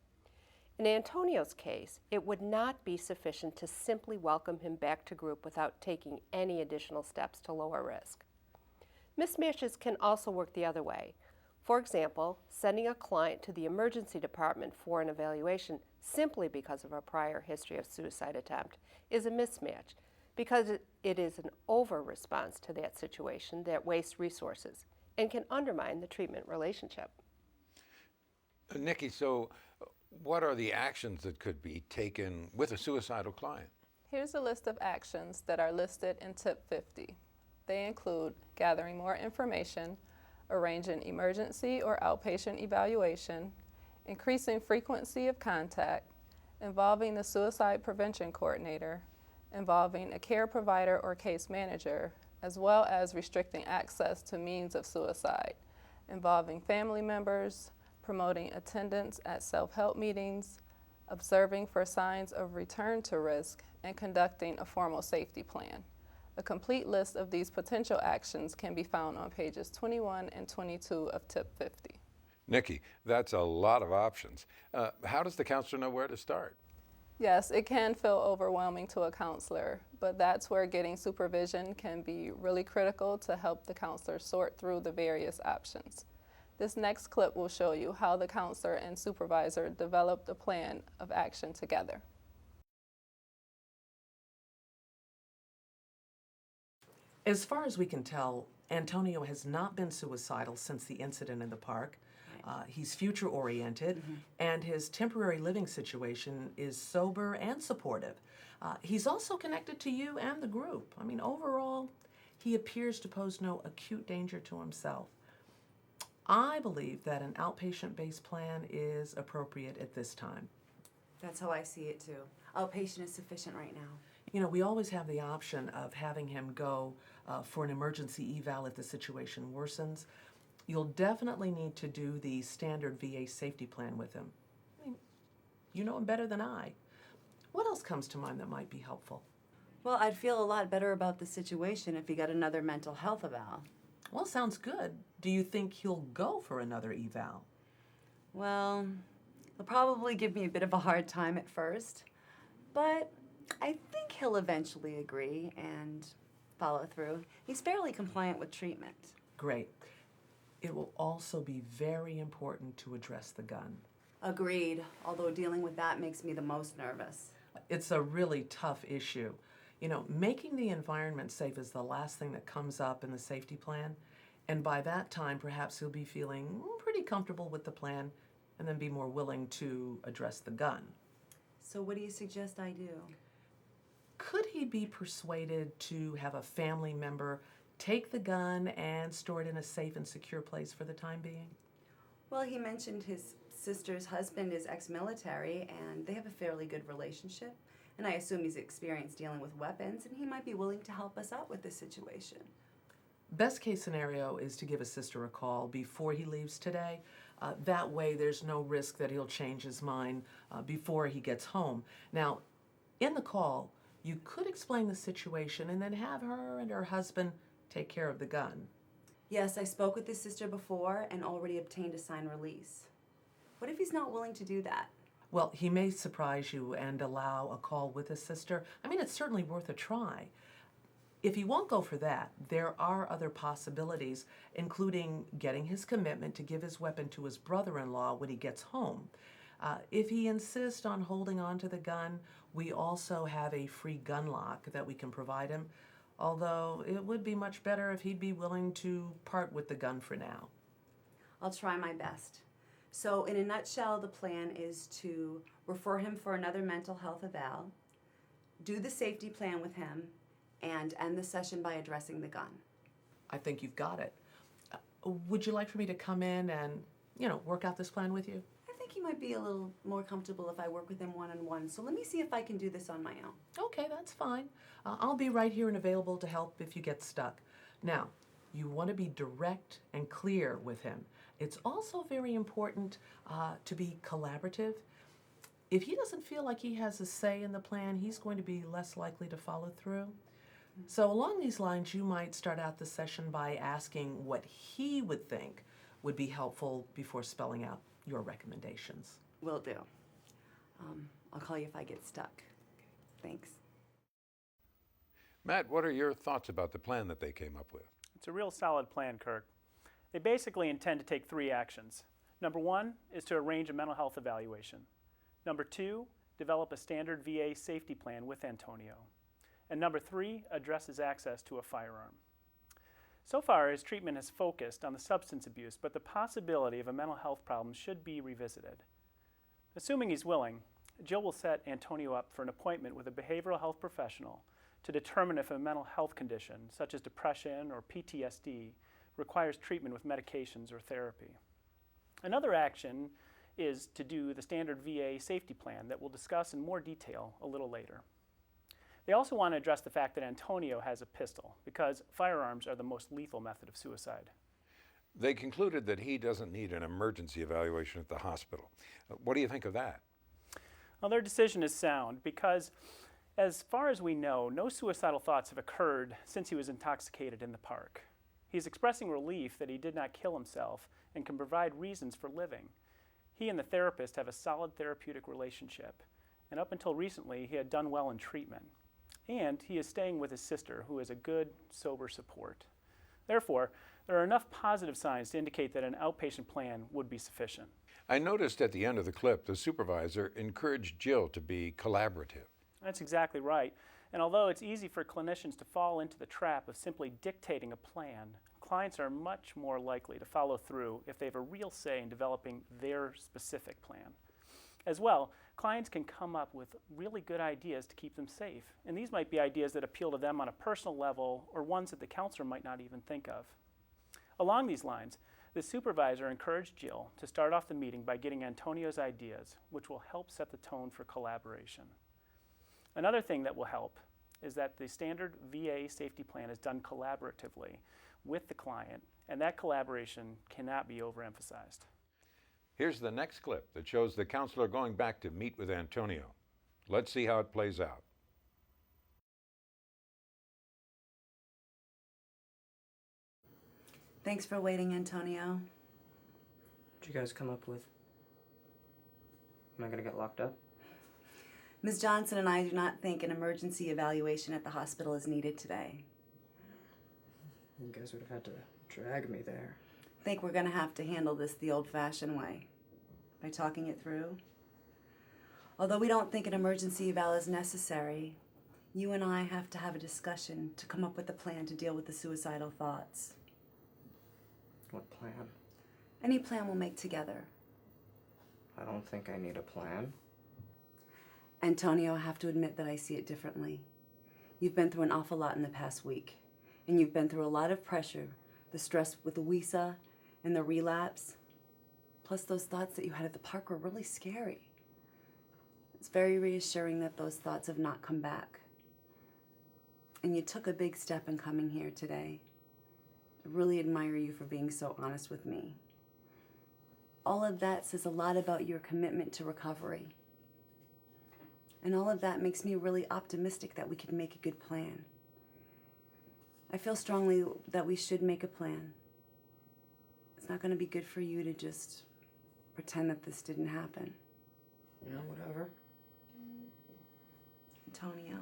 B: in Antonio's case, it would not be sufficient to simply welcome him back to group without taking any additional steps to lower risk. Mismatches can also work the other way. For example, sending a client to the emergency department for an evaluation simply because of a prior history of suicide attempt is a mismatch because it is an over-response to that situation that wastes resources and can undermine the treatment relationship.
A: Nikki, so what are the actions that could be taken with a suicidal client?
C: Here's a list of actions that are listed in Tip 50. They include gathering more information, arranging emergency or outpatient evaluation, increasing frequency of contact, involving the suicide prevention coordinator, involving a care provider or case manager, as well as restricting access to means of suicide, involving family members, promoting attendance at self-help meetings, observing for signs of return to risk, and conducting a formal safety plan. A complete list of these potential actions can be found on pages 21 and 22 of Tip 50.
A: Nikki, that's a lot of options. How does the counselor know where to start?
C: Yes, it can feel overwhelming to a counselor, but that's where getting supervision can be really critical to help the counselor sort through the various options. This next clip will show you how the counselor and supervisor developed a plan of action together.
G: As far as we can tell, Antonio has not been suicidal since the incident in the park. He's future-oriented, and his temporary living situation is sober and supportive. He's also connected to you and the group. I mean, overall, he appears to pose no acute danger to himself. I believe that an outpatient-based plan is appropriate at this time.
E: That's how I see it too. Outpatient is sufficient right now.
G: You know, we always have the option of having him go for an emergency eval if the situation worsens. You'll definitely need to do the standard VA safety plan with him. I mean, you know him better than I. What else comes to mind that might be helpful?
E: Well, I'd feel a lot better about the situation if he got another mental health eval.
G: Well, sounds good. Do you think he'll go for another eval?
E: Well, he'll probably give me a bit of a hard time at first, but I think he'll eventually agree and follow through. He's fairly compliant with treatment.
G: Great. It will also be very important to address the gun.
E: Agreed, although dealing with that makes me the most nervous.
G: It's a really tough issue. You know, making the environment safe is the last thing that comes up in the safety plan. And by that time, perhaps he'll be feeling pretty comfortable with the plan and then be more willing to address the gun.
E: So what do you suggest I do?
G: Could he be persuaded to have a family member take the gun and store it in a safe and secure place for the time being?
E: Well, he mentioned his sister's husband is ex-military and they have a fairly good relationship. And I assume he's experienced dealing with weapons and he might be willing to help us out with this situation.
G: Best case scenario is to give his sister a call before he leaves today. That way there's no risk that he'll change his mind before he gets home. Now, in the call, you could explain the situation and then have her and her husband take care of the gun.
E: Yes, I spoke with his sister before and already obtained a signed release. What if he's not willing to do that?
G: Well, he may surprise you and allow a call with his sister. I mean, it's certainly worth a try. If he won't go for that, there are other possibilities, including getting his commitment to give his weapon to his brother-in-law when he gets home. If he insists on holding on to the gun, we also have a free gun lock that we can provide him, although it would be much better if he'd be willing to part with the gun for now.
E: I'll try my best. So in a nutshell, the plan is to refer him for another mental health eval, do the safety plan with him, and end the session by addressing the gun.
G: I think you've got it. Would you like for me to come in and, work out this plan with you?
E: I think he might be a little more comfortable if I work with him one-on-one, so let me see if I can do this on my own.
G: Okay, that's fine. I'll be right here and available to help if you get stuck. Now, you want to be direct and clear with him. It's also very important to be collaborative. If he doesn't feel like he has a say in the plan, he's going to be less likely to follow through. So along these lines, you might start out the session by asking what he would think would be helpful before spelling out your recommendations.
E: Will do. I'll call you if I get stuck. Thanks.
A: Matt, what are your thoughts about the plan that they came up with?
D: It's a real solid plan, Kirk. They basically intend to take 3 actions. Number 1 is to arrange a mental health evaluation. Number 2, develop a standard VA safety plan with Antonio. And number 3, address his access to a firearm. So far, his treatment has focused on the substance abuse, but the possibility of a mental health problem should be revisited. Assuming he's willing, Jill will set Antonio up for an appointment with a behavioral health professional to determine if a mental health condition, such as depression or PTSD, requires treatment with medications or therapy. Another action is to do the standard VA safety plan that we'll discuss in more detail a little later. They also want to address the fact that Antonio has a pistol because firearms are the most lethal method of suicide.
A: They concluded that he doesn't need an emergency evaluation at the hospital. What do you think of that?
D: Well, their decision is sound because, as far as we know, no suicidal thoughts have occurred since he was intoxicated in the park. He's expressing relief that he did not kill himself and can provide reasons for living. He and the therapist have a solid therapeutic relationship, and up until recently, he had done well in treatment. And he is staying with his sister, who is a good, sober support. Therefore, there are enough positive signs to indicate that an outpatient plan would be sufficient.
A: I noticed at the end of the clip, the supervisor encouraged Jill to be collaborative.
D: That's exactly right. And although it's easy for clinicians to fall into the trap of simply dictating a plan, clients are much more likely to follow through if they have a real say in developing their specific plan. As well, clients can come up with really good ideas to keep them safe. And these might be ideas that appeal to them on a personal level or ones that the counselor might not even think of. Along these lines, the supervisor encouraged Jill to start off the meeting by getting Antonio's ideas, which will help set the tone for collaboration. Another thing that will help is that the standard VA safety plan is done collaboratively with the client, and that collaboration cannot be overemphasized.
A: Here's the next clip that shows the counselor going back to meet with Antonio. Let's see how it plays out.
E: Thanks for waiting, Antonio.
F: What'd you guys come up with? Am I gonna get locked up?
E: Ms. Johnson and I do not think an emergency evaluation at the hospital is needed today.
F: You guys would have had to drag me there.
E: I think we're going to have to handle this the old-fashioned way, by talking it through. Although we don't think an emergency eval is necessary, you and I have to have a discussion to come up with a plan to deal with the suicidal thoughts.
F: What plan?
E: Any plan we'll make together.
F: I don't think I need a plan.
E: Antonio, I have to admit that I see it differently. You've been through an awful lot in the past week, and you've been through a lot of pressure, the stress with the WISA and the relapse, plus those thoughts that you had at the park were really scary. It's very reassuring that those thoughts have not come back. And you took a big step in coming here today. I really admire you for being so honest with me. All of that says a lot about your commitment to recovery. And all of that makes me really optimistic that we could make a good plan. I feel strongly that we should make a plan. It's not going to be good for you to just pretend that this didn't happen.
F: You know, whatever.
E: Antonio,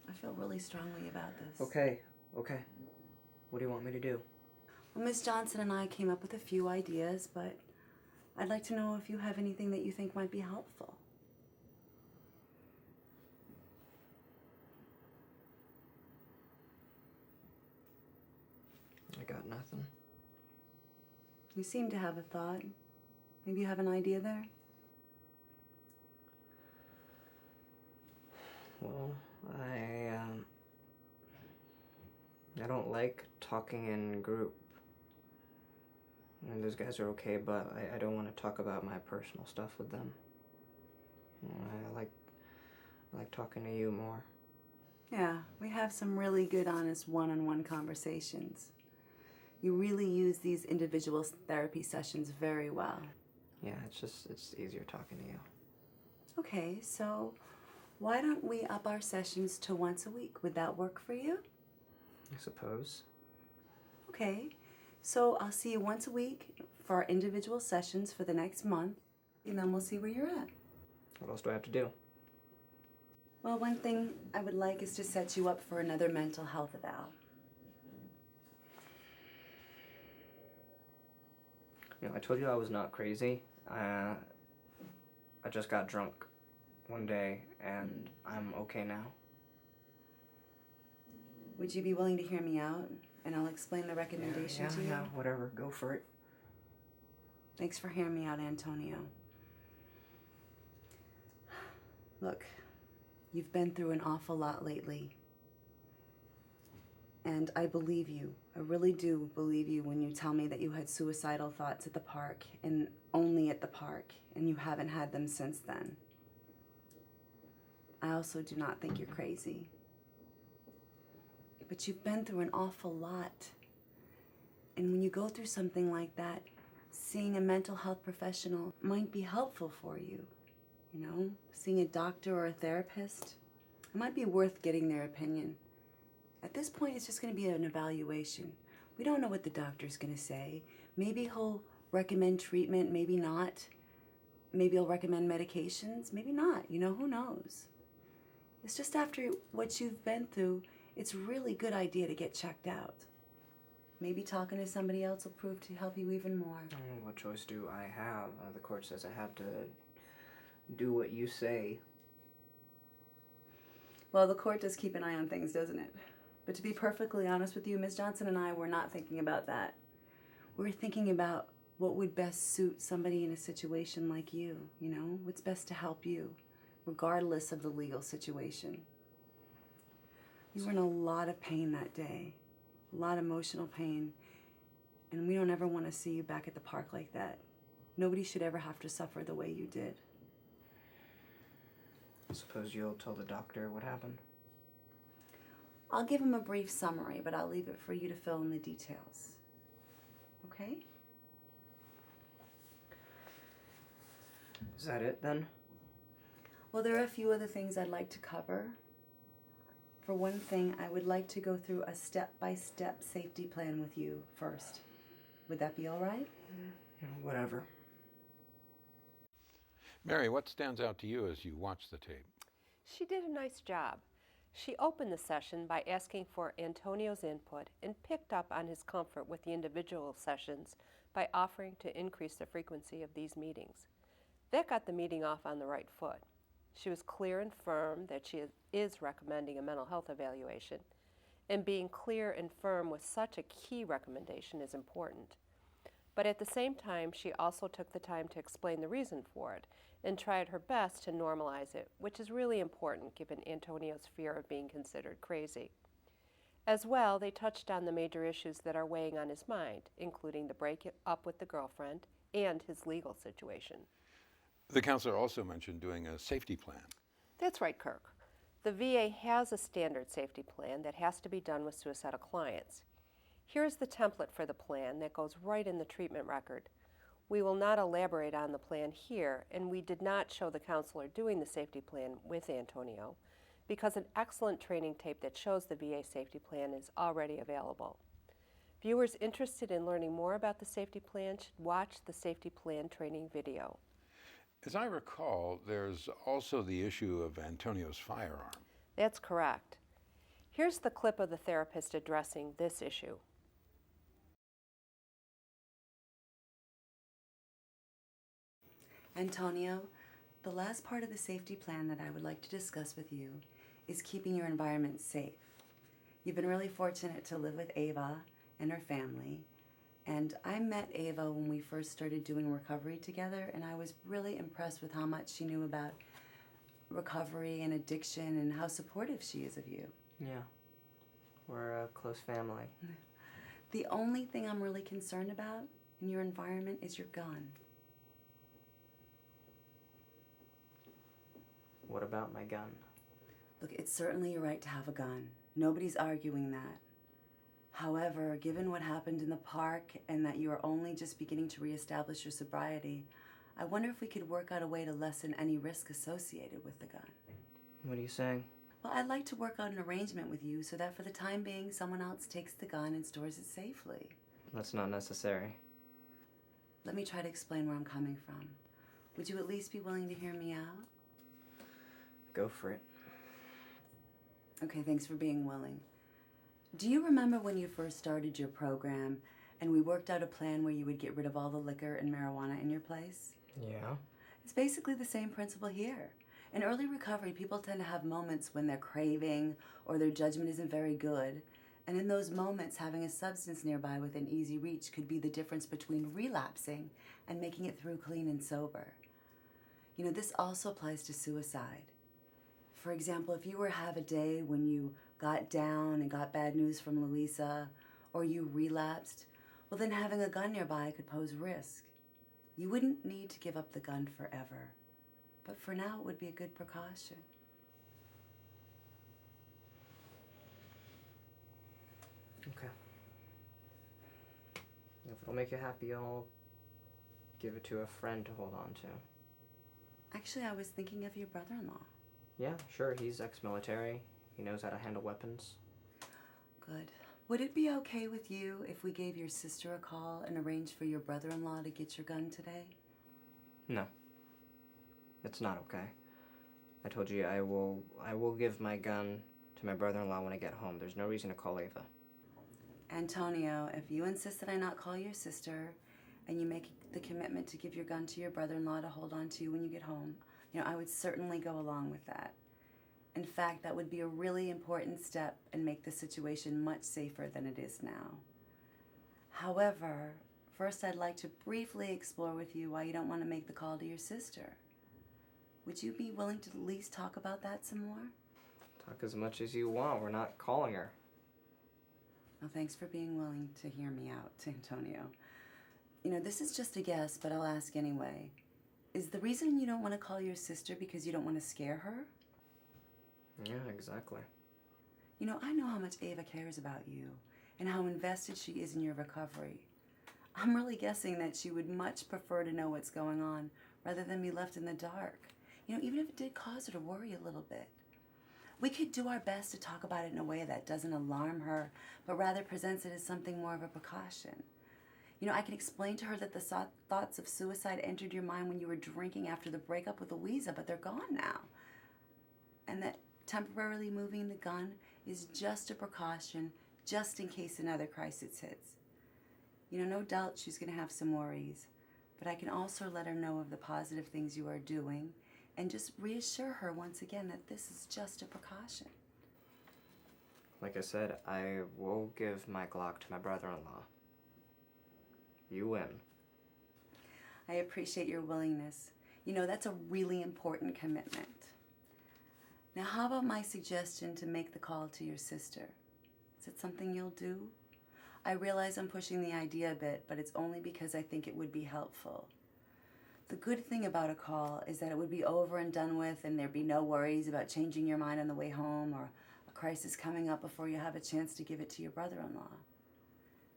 E: I feel really strongly about this.
F: Okay. What do you want me to do?
E: Well, Ms. Johnson and I came up with a few ideas, but I'd like to know if you have anything that you think might be helpful.
F: I got nothing.
E: You seem to have a thought. Maybe you have an idea there?
F: Well, I don't like talking in group. I mean, those guys are okay, but I don't want to talk about my personal stuff with them. I like talking to you more.
E: Yeah, we have some really good, honest one-on-one conversations. You really use these individual therapy sessions very well.
F: Yeah, it's easier talking to you.
E: Okay, so why don't we up our sessions to once a week? Would that work for you?
F: I suppose.
E: Okay, so I'll see you once a week for our individual sessions for the next month, and then we'll see where you're at.
F: What else do I have to do?
E: Well, one thing I would like is to set you up for another mental health eval.
F: You know, I told you I was not crazy. I just got drunk one day, and I'm okay now.
E: Would you be willing to hear me out? And I'll explain the recommendation to you.
F: Yeah, whatever. Go for it.
E: Thanks for hearing me out, Antonio. Look, you've been through an awful lot lately. And I believe you. I really do believe you when you tell me that you had suicidal thoughts at the park, and only at the park, and you haven't had them since then. I also do not think you're crazy. But you've been through an awful lot. And when you go through something like that, seeing a mental health professional might be helpful for you. You know, seeing a doctor or a therapist, it might be worth getting their opinion. At this point, it's just going to be an evaluation. We don't know what the doctor's going to say. Maybe he'll recommend treatment, maybe not. Maybe he'll recommend medications, maybe not. You know, who knows? It's just after what you've been through, it's a really good idea to get checked out. Maybe talking to somebody else will prove to help you even more.
F: What choice do I have? The court says I have to do what you say.
E: Well, the court does keep an eye on things, doesn't it? But to be perfectly honest with you, Ms. Johnson and I were not thinking about that. We're thinking about what would best suit somebody in a situation like you, you know? What's best to help you, regardless of the legal situation. You were in a lot of pain that day, a lot of emotional pain, and we don't ever want to see you back at the park like that. Nobody should ever have to suffer the way you did.
F: I suppose you'll tell the doctor what happened.
E: I'll give him a brief summary, but I'll leave it for you to fill in the details. Okay?
F: Is that it then?
E: Well, there are a few other things I'd like to cover. For one thing, I would like to go through a step-by-step safety plan with you first. Would that be all right?
F: Whatever.
A: Mary, what stands out to you as you watch the tape?
B: She did a nice job. She opened the session by asking for Antonio's input and picked up on his comfort with the individual sessions by offering to increase the frequency of these meetings. That got the meeting off on the right foot. She was clear and firm that she is recommending a mental health evaluation, and being clear and firm with such a key recommendation is important. But at the same time, she also took the time to explain the reason for it and tried her best to normalize it, which is really important given Antonio's fear of being considered crazy. As well, they touched on the major issues that are weighing on his mind, including the break-up with the girlfriend and his legal situation.
A: The counselor also mentioned doing a safety plan.
B: That's right, Kirk. The VA has a standard safety plan that has to be done with suicidal clients. Here's the template for the plan that goes right in the treatment record. We will not elaborate on the plan here, and we did not show the counselor doing the safety plan with Antonio because an excellent training tape that shows the VA safety plan is already available. Viewers interested in learning more about the safety plan should watch the safety plan training video.
A: As I recall, there's also the issue of Antonio's firearm.
B: That's correct. Here's the clip of the therapist addressing this issue.
E: Antonio, the last part of the safety plan that I would like to discuss with you is keeping your environment safe. You've been really fortunate to live with Ava and her family, and I met Ava when we first started doing recovery together, and I was really impressed with how much she knew about recovery and addiction and how supportive she is of you.
F: Yeah, we're a close family.
E: The only thing I'm really concerned about in your environment is your gun.
F: What about my gun?
E: Look, it's certainly your right to have a gun. Nobody's arguing that. However, given what happened in the park and that you are only just beginning to reestablish your sobriety, I wonder if we could work out a way to lessen any risk associated with the gun.
F: What are you saying?
E: Well, I'd like to work out an arrangement with you so that for the time being, someone else takes the gun and stores it safely.
F: That's not necessary.
E: Let me try to explain where I'm coming from. Would you at least be willing to hear me out?
F: Go for it.
E: Okay, thanks for being willing. Do you remember when you first started your program and we worked out a plan where you would get rid of all the liquor and marijuana in your place?
F: Yeah.
E: It's basically the same principle here. In early recovery, people tend to have moments when they're craving or their judgment isn't very good. And in those moments, having a substance nearby within easy reach could be the difference between relapsing and making it through clean and sober. You know, this also applies to suicide. For example, if you were to have a day when you got down and got bad news from Louisa, or you relapsed, well then having a gun nearby could pose risk. You wouldn't need to give up the gun forever, but for now it would be a good precaution.
F: Okay. If it'll make you happy, I'll give it to a friend to hold on to.
E: Actually, I was thinking of your brother-in-law.
F: Yeah, sure, he's ex-military. He knows how to handle weapons.
E: Good. Would it be okay with you if we gave your sister a call and arranged for your brother-in-law to get your gun today?
F: No. It's not okay. I told you I will give my gun to my brother-in-law when I get home. There's no reason to call Ava.
E: Antonio, if you insist that I not call your sister and you make the commitment to give your gun to your brother-in-law to hold on to when you get home, you know, I would certainly go along with that. In fact, that would be a really important step and make the situation much safer than it is now. However, first I'd like to briefly explore with you why you don't want to make the call to your sister. Would you be willing to at least talk about that some more?
F: Talk as much as you want. We're not calling her.
E: Well, thanks for being willing to hear me out, Antonio. You know, this is just a guess, but I'll ask anyway. Is the reason you don't want to call your sister because you don't want to scare her?
F: Yeah, exactly.
E: You know, I know how much Ava cares about you and how invested she is in your recovery. I'm really guessing that she would much prefer to know what's going on rather than be left in the dark. You know, even if it did cause her to worry a little bit. We could do our best to talk about it in a way that doesn't alarm her, but rather presents it as something more of a precaution. You know, I can explain to her that the thoughts of suicide entered your mind when you were drinking after the breakup with Louisa, but they're gone now. And that temporarily moving the gun is just a precaution, just in case another crisis hits. You know, no doubt she's going to have some worries, but I can also let her know of the positive things you are doing and just reassure her once again that this is just a precaution.
F: Like I said, I will give my Glock to my brother-in-law. You win.
E: I appreciate your willingness. You know, that's a really important commitment. Now, how about my suggestion to make the call to your sister? Is it something you'll do? I realize I'm pushing the idea a bit, but it's only because I think it would be helpful. The good thing about a call is that it would be over and done with, and there'd be no worries about changing your mind on the way home or a crisis coming up before you have a chance to give it to your brother-in-law.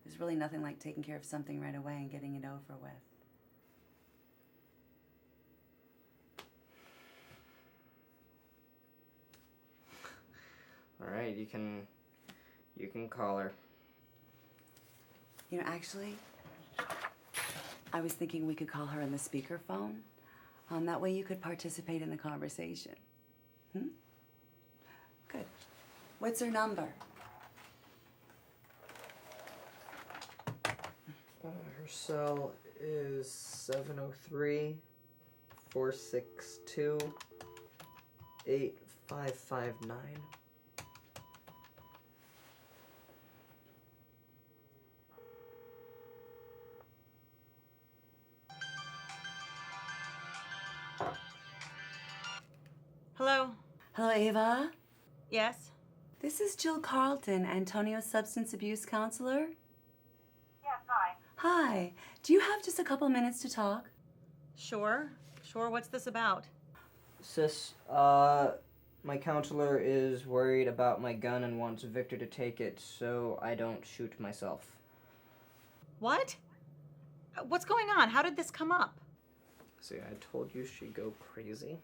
E: There's really nothing like taking care of something right away and getting it over with.
F: All right, you can call her.
E: You know, actually, I was thinking we could call her on the speakerphone. That way you could participate in the conversation. Good. What's her number?
F: Her cell is 703-462-8559.
H: Hello?
E: Hello, Ava.
H: Yes?
E: This is Jill Carlton, Antonio's substance abuse counselor.
H: Yes, hi.
E: Hi. Do you have just a couple minutes to talk?
H: Sure. What's this about?
F: Sis, my counselor is worried about my gun and wants Victor to take it so I don't shoot myself.
H: What? What's going on? How did this come up?
F: See, I told you she'd go crazy.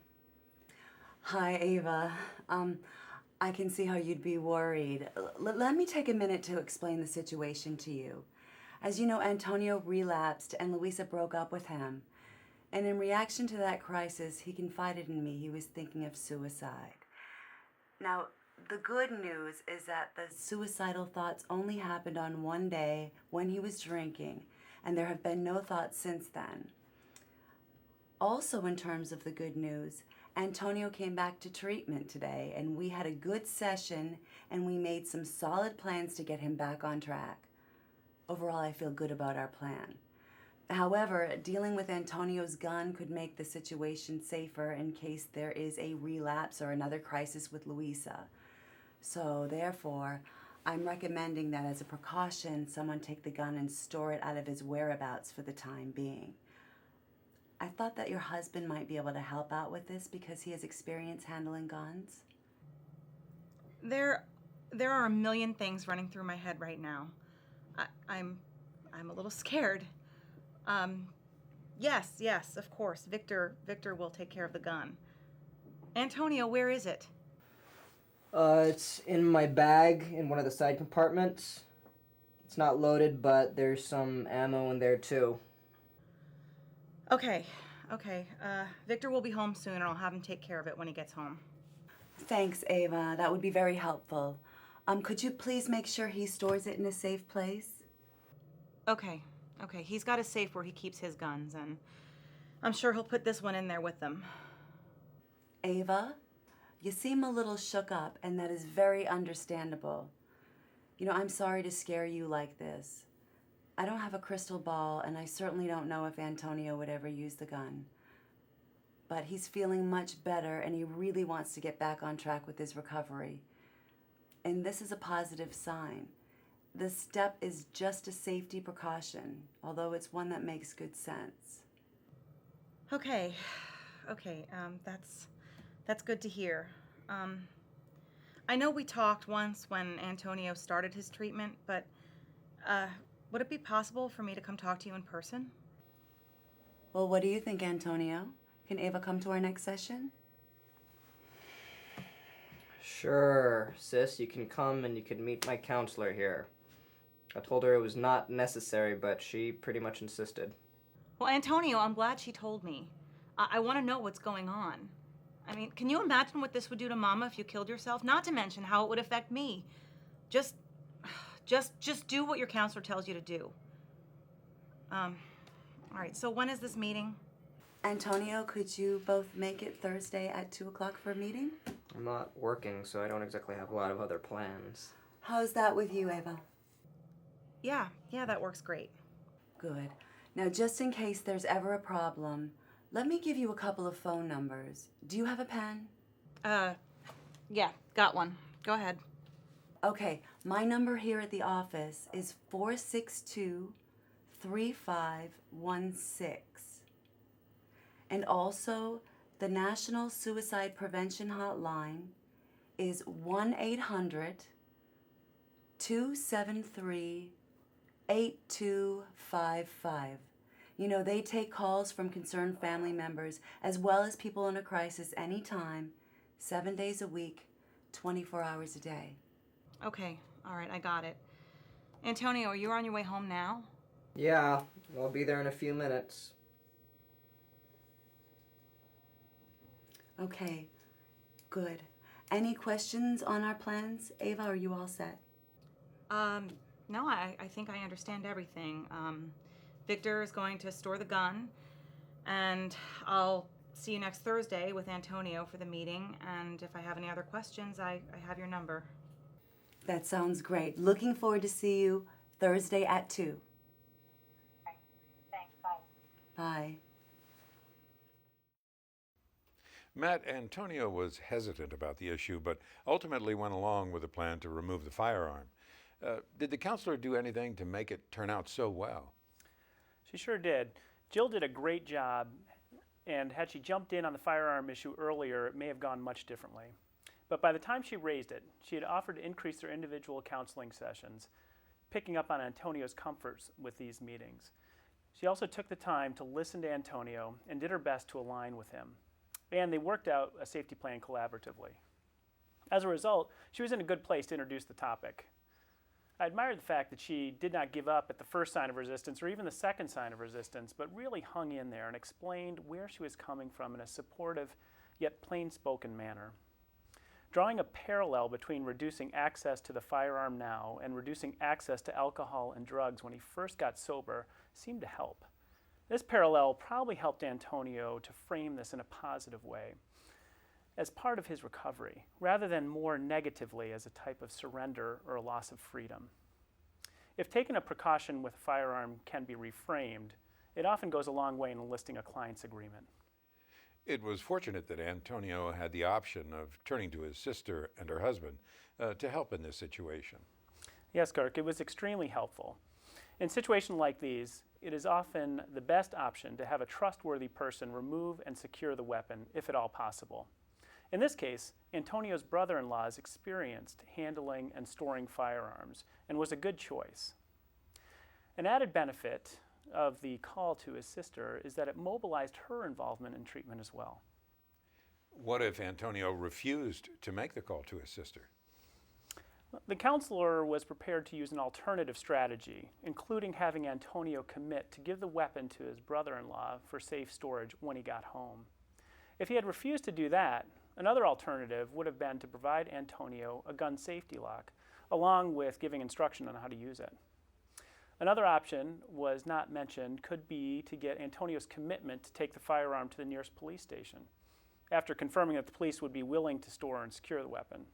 E: Hi, Ava. I can see how you'd be worried. Let me take a minute to explain the situation to you. As you know, Antonio relapsed and Luisa broke up with him. And in reaction to that crisis, he confided in me he was thinking of suicide. Now, the good news is that the suicidal thoughts only happened on one day when he was drinking, and there have been no thoughts since then. Also, in terms of the good news, Antonio came back to treatment today, and we had a good session, and we made some solid plans to get him back on track. Overall, I feel good about our plan. However, dealing with Antonio's gun could make the situation safer in case there is a relapse or another crisis with Luisa. So, therefore, I'm recommending that as a precaution, someone take the gun and store it out of his whereabouts for the time being. I thought that your husband might be able to help out with this because he has experience handling guns.
H: There are a million things running through my head right now. I'm a little scared. Yes, of course. Victor will take care of the gun. Antonio, where is it?
F: It's in my bag in one of the side compartments. It's not loaded, but there's some ammo in there too.
H: Okay. Victor will be home soon, and I'll have him take care of it when he gets home.
E: Thanks, Ava. That would be very helpful. Could you please make sure he stores it in a safe place?
H: Okay. He's got a safe where he keeps his guns, and I'm sure he'll put this one in there with them.
E: Ava, you seem a little shook up, and that is very understandable. You know, I'm sorry to scare you like this. I don't have a crystal ball, and I certainly don't know if Antonio would ever use the gun. But he's feeling much better, and he really wants to get back on track with his recovery. And this is a positive sign. The step is just a safety precaution, although it's one that makes good sense.
H: Okay, that's good to hear. I know we talked once when Antonio started his treatment, but would it be possible for me to come talk to you in person?
E: Well, what do you think, Antonio? Can Ava come to our next session?
F: Sure, sis, you can come and you can meet my counselor here. I told her it was not necessary, but she pretty much insisted.
H: Well, Antonio, I'm glad she told me. I want to know what's going on. I mean, can you imagine what this would do to Mama if you killed yourself? Not to mention how it would affect me. Just do what your counselor tells you to do. All right, so when is this meeting?
E: Antonio, could you both make it Thursday at 2 o'clock for a meeting?
F: I'm not working, so I don't exactly have a lot of other plans.
E: How's that with you, Ava?
H: Yeah, that works great.
E: Good. Now, just in case there's ever a problem, let me give you a couple of phone numbers. Do you have a pen?
H: Yeah, got one. Go ahead.
E: Okay, my number here at the office is 462-3516. And also, the National Suicide Prevention Hotline is 1-800-273-8255. You know, they take calls from concerned family members as well as people in a crisis anytime, 7 days a week, 24 hours a day.
H: Okay, all right, I got it. Antonio, are you on your way home now?
F: Yeah, I'll be there in a few minutes.
E: Okay, good. Any questions on our plans? Ava, are you all set?
H: No, I think I understand everything. Victor is going to store the gun, and I'll see you next Thursday with Antonio for the meeting, and if I have any other questions, I have your number.
E: That sounds great. Looking forward to see you Thursday at 2.
I: Okay. Thanks. Bye.
E: Bye.
A: Matt, Antonio was hesitant about the issue, but ultimately went along with a plan to remove the firearm. Did the counselor do anything to make it turn out so well?
D: She sure did. Jill did a great job, and had she jumped in on the firearm issue earlier, it may have gone much differently. But by the time she raised it, she had offered to increase their individual counseling sessions, picking up on Antonio's comforts with these meetings. She also took the time to listen to Antonio and did her best to align with him. And they worked out a safety plan collaboratively. As a result, she was in a good place to introduce the topic. I admired the fact that she did not give up at the first sign of resistance or even the second sign of resistance, but really hung in there and explained where she was coming from in a supportive yet plain-spoken manner. Drawing a parallel between reducing access to the firearm now and reducing access to alcohol and drugs when he first got sober seemed to help. This parallel probably helped Antonio to frame this in a positive way, as part of his recovery, rather than more negatively as a type of surrender or a loss of freedom. If taking a precaution with a firearm can be reframed, it often goes a long way in enlisting a client's agreement.
A: It was fortunate that Antonio had the option of turning to his sister and her husband to help in this situation.
D: Yes, Kirk, it was extremely helpful. In situations like these, it is often the best option to have a trustworthy person remove and secure the weapon, if at all possible. In this case, Antonio's brother-in-law is experienced handling and storing firearms and was a good choice. An added benefit of the call to his sister is that it mobilized her involvement in treatment as well.
A: What if Antonio refused to make the call to his sister?
D: The counselor was prepared to use an alternative strategy, including having Antonio commit to give the weapon to his brother-in-law for safe storage when he got home. If he had refused to do that, another alternative would have been to provide Antonio a gun safety lock, along with giving instruction on how to use it. Another option was not mentioned could be to get Antonio's commitment to take the firearm to the nearest police station, after confirming that the police would be willing to store and secure the weapon.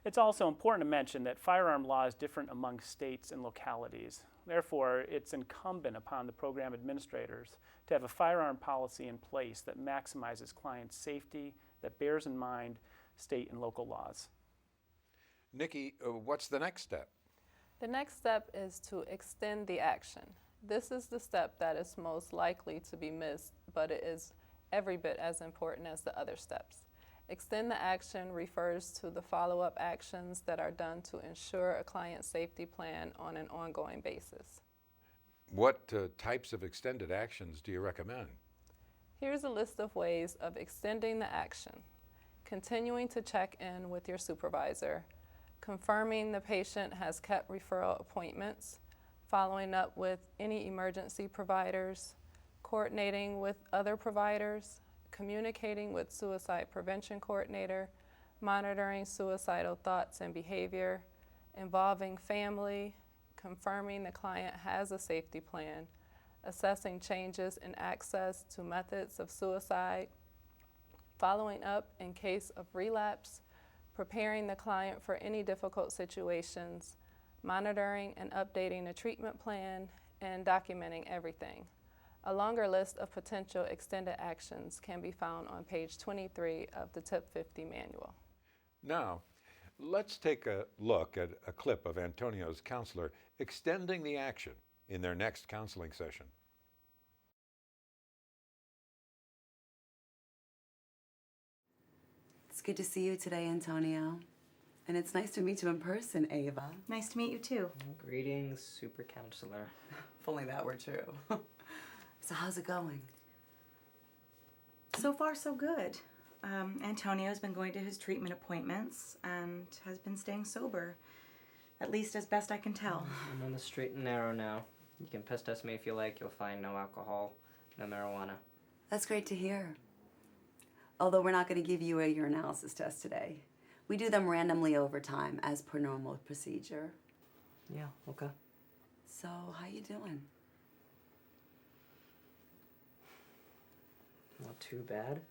D: It's also important to mention that firearm law is different among states and localities. Therefore, it's incumbent upon the program administrators to have a firearm policy in place that maximizes clients' safety, that bears in mind state and local laws.
A: Nikki, what's the next step?
C: The next step is to extend the action. This is the step that is most likely to be missed, but it is every bit as important as the other steps. Extend the action refers to the follow-up actions that are done to ensure a client safety plan on an ongoing basis.
A: What types of extended actions do you recommend?
C: Here's a list of ways of extending the action. Continuing to check in with your supervisor, confirming the patient has kept referral appointments, following up with any emergency providers, coordinating with other providers, communicating with suicide prevention coordinator, monitoring suicidal thoughts and behavior, involving family, confirming the client has a safety plan, assessing changes in access to methods of suicide, following up in case of relapse, preparing the client for any difficult situations, monitoring and updating a treatment plan, and documenting everything. A longer list of potential extended actions can be found on page 23 of the TIP 50 manual.
A: Now, let's take a look at a clip of Antonio's counselor extending the action in their next counseling session.
E: It's good to see you today, Antonio. And it's nice to meet you in person, Ava.
H: Nice to meet you too.
F: Greetings, super counselor.
E: If only that were true. So how's it going?
H: So far, so good. Antonio's been going to his treatment appointments and has been staying sober, at least as best I can tell.
F: I'm on the straight and narrow now. You can piss test me if you like. You'll find no alcohol, no marijuana.
E: That's great to hear. Although we're not going to give you a urinalysis test today. We do them randomly over time as per normal procedure.
F: Yeah, okay.
E: So, how you doing?
F: Not too bad.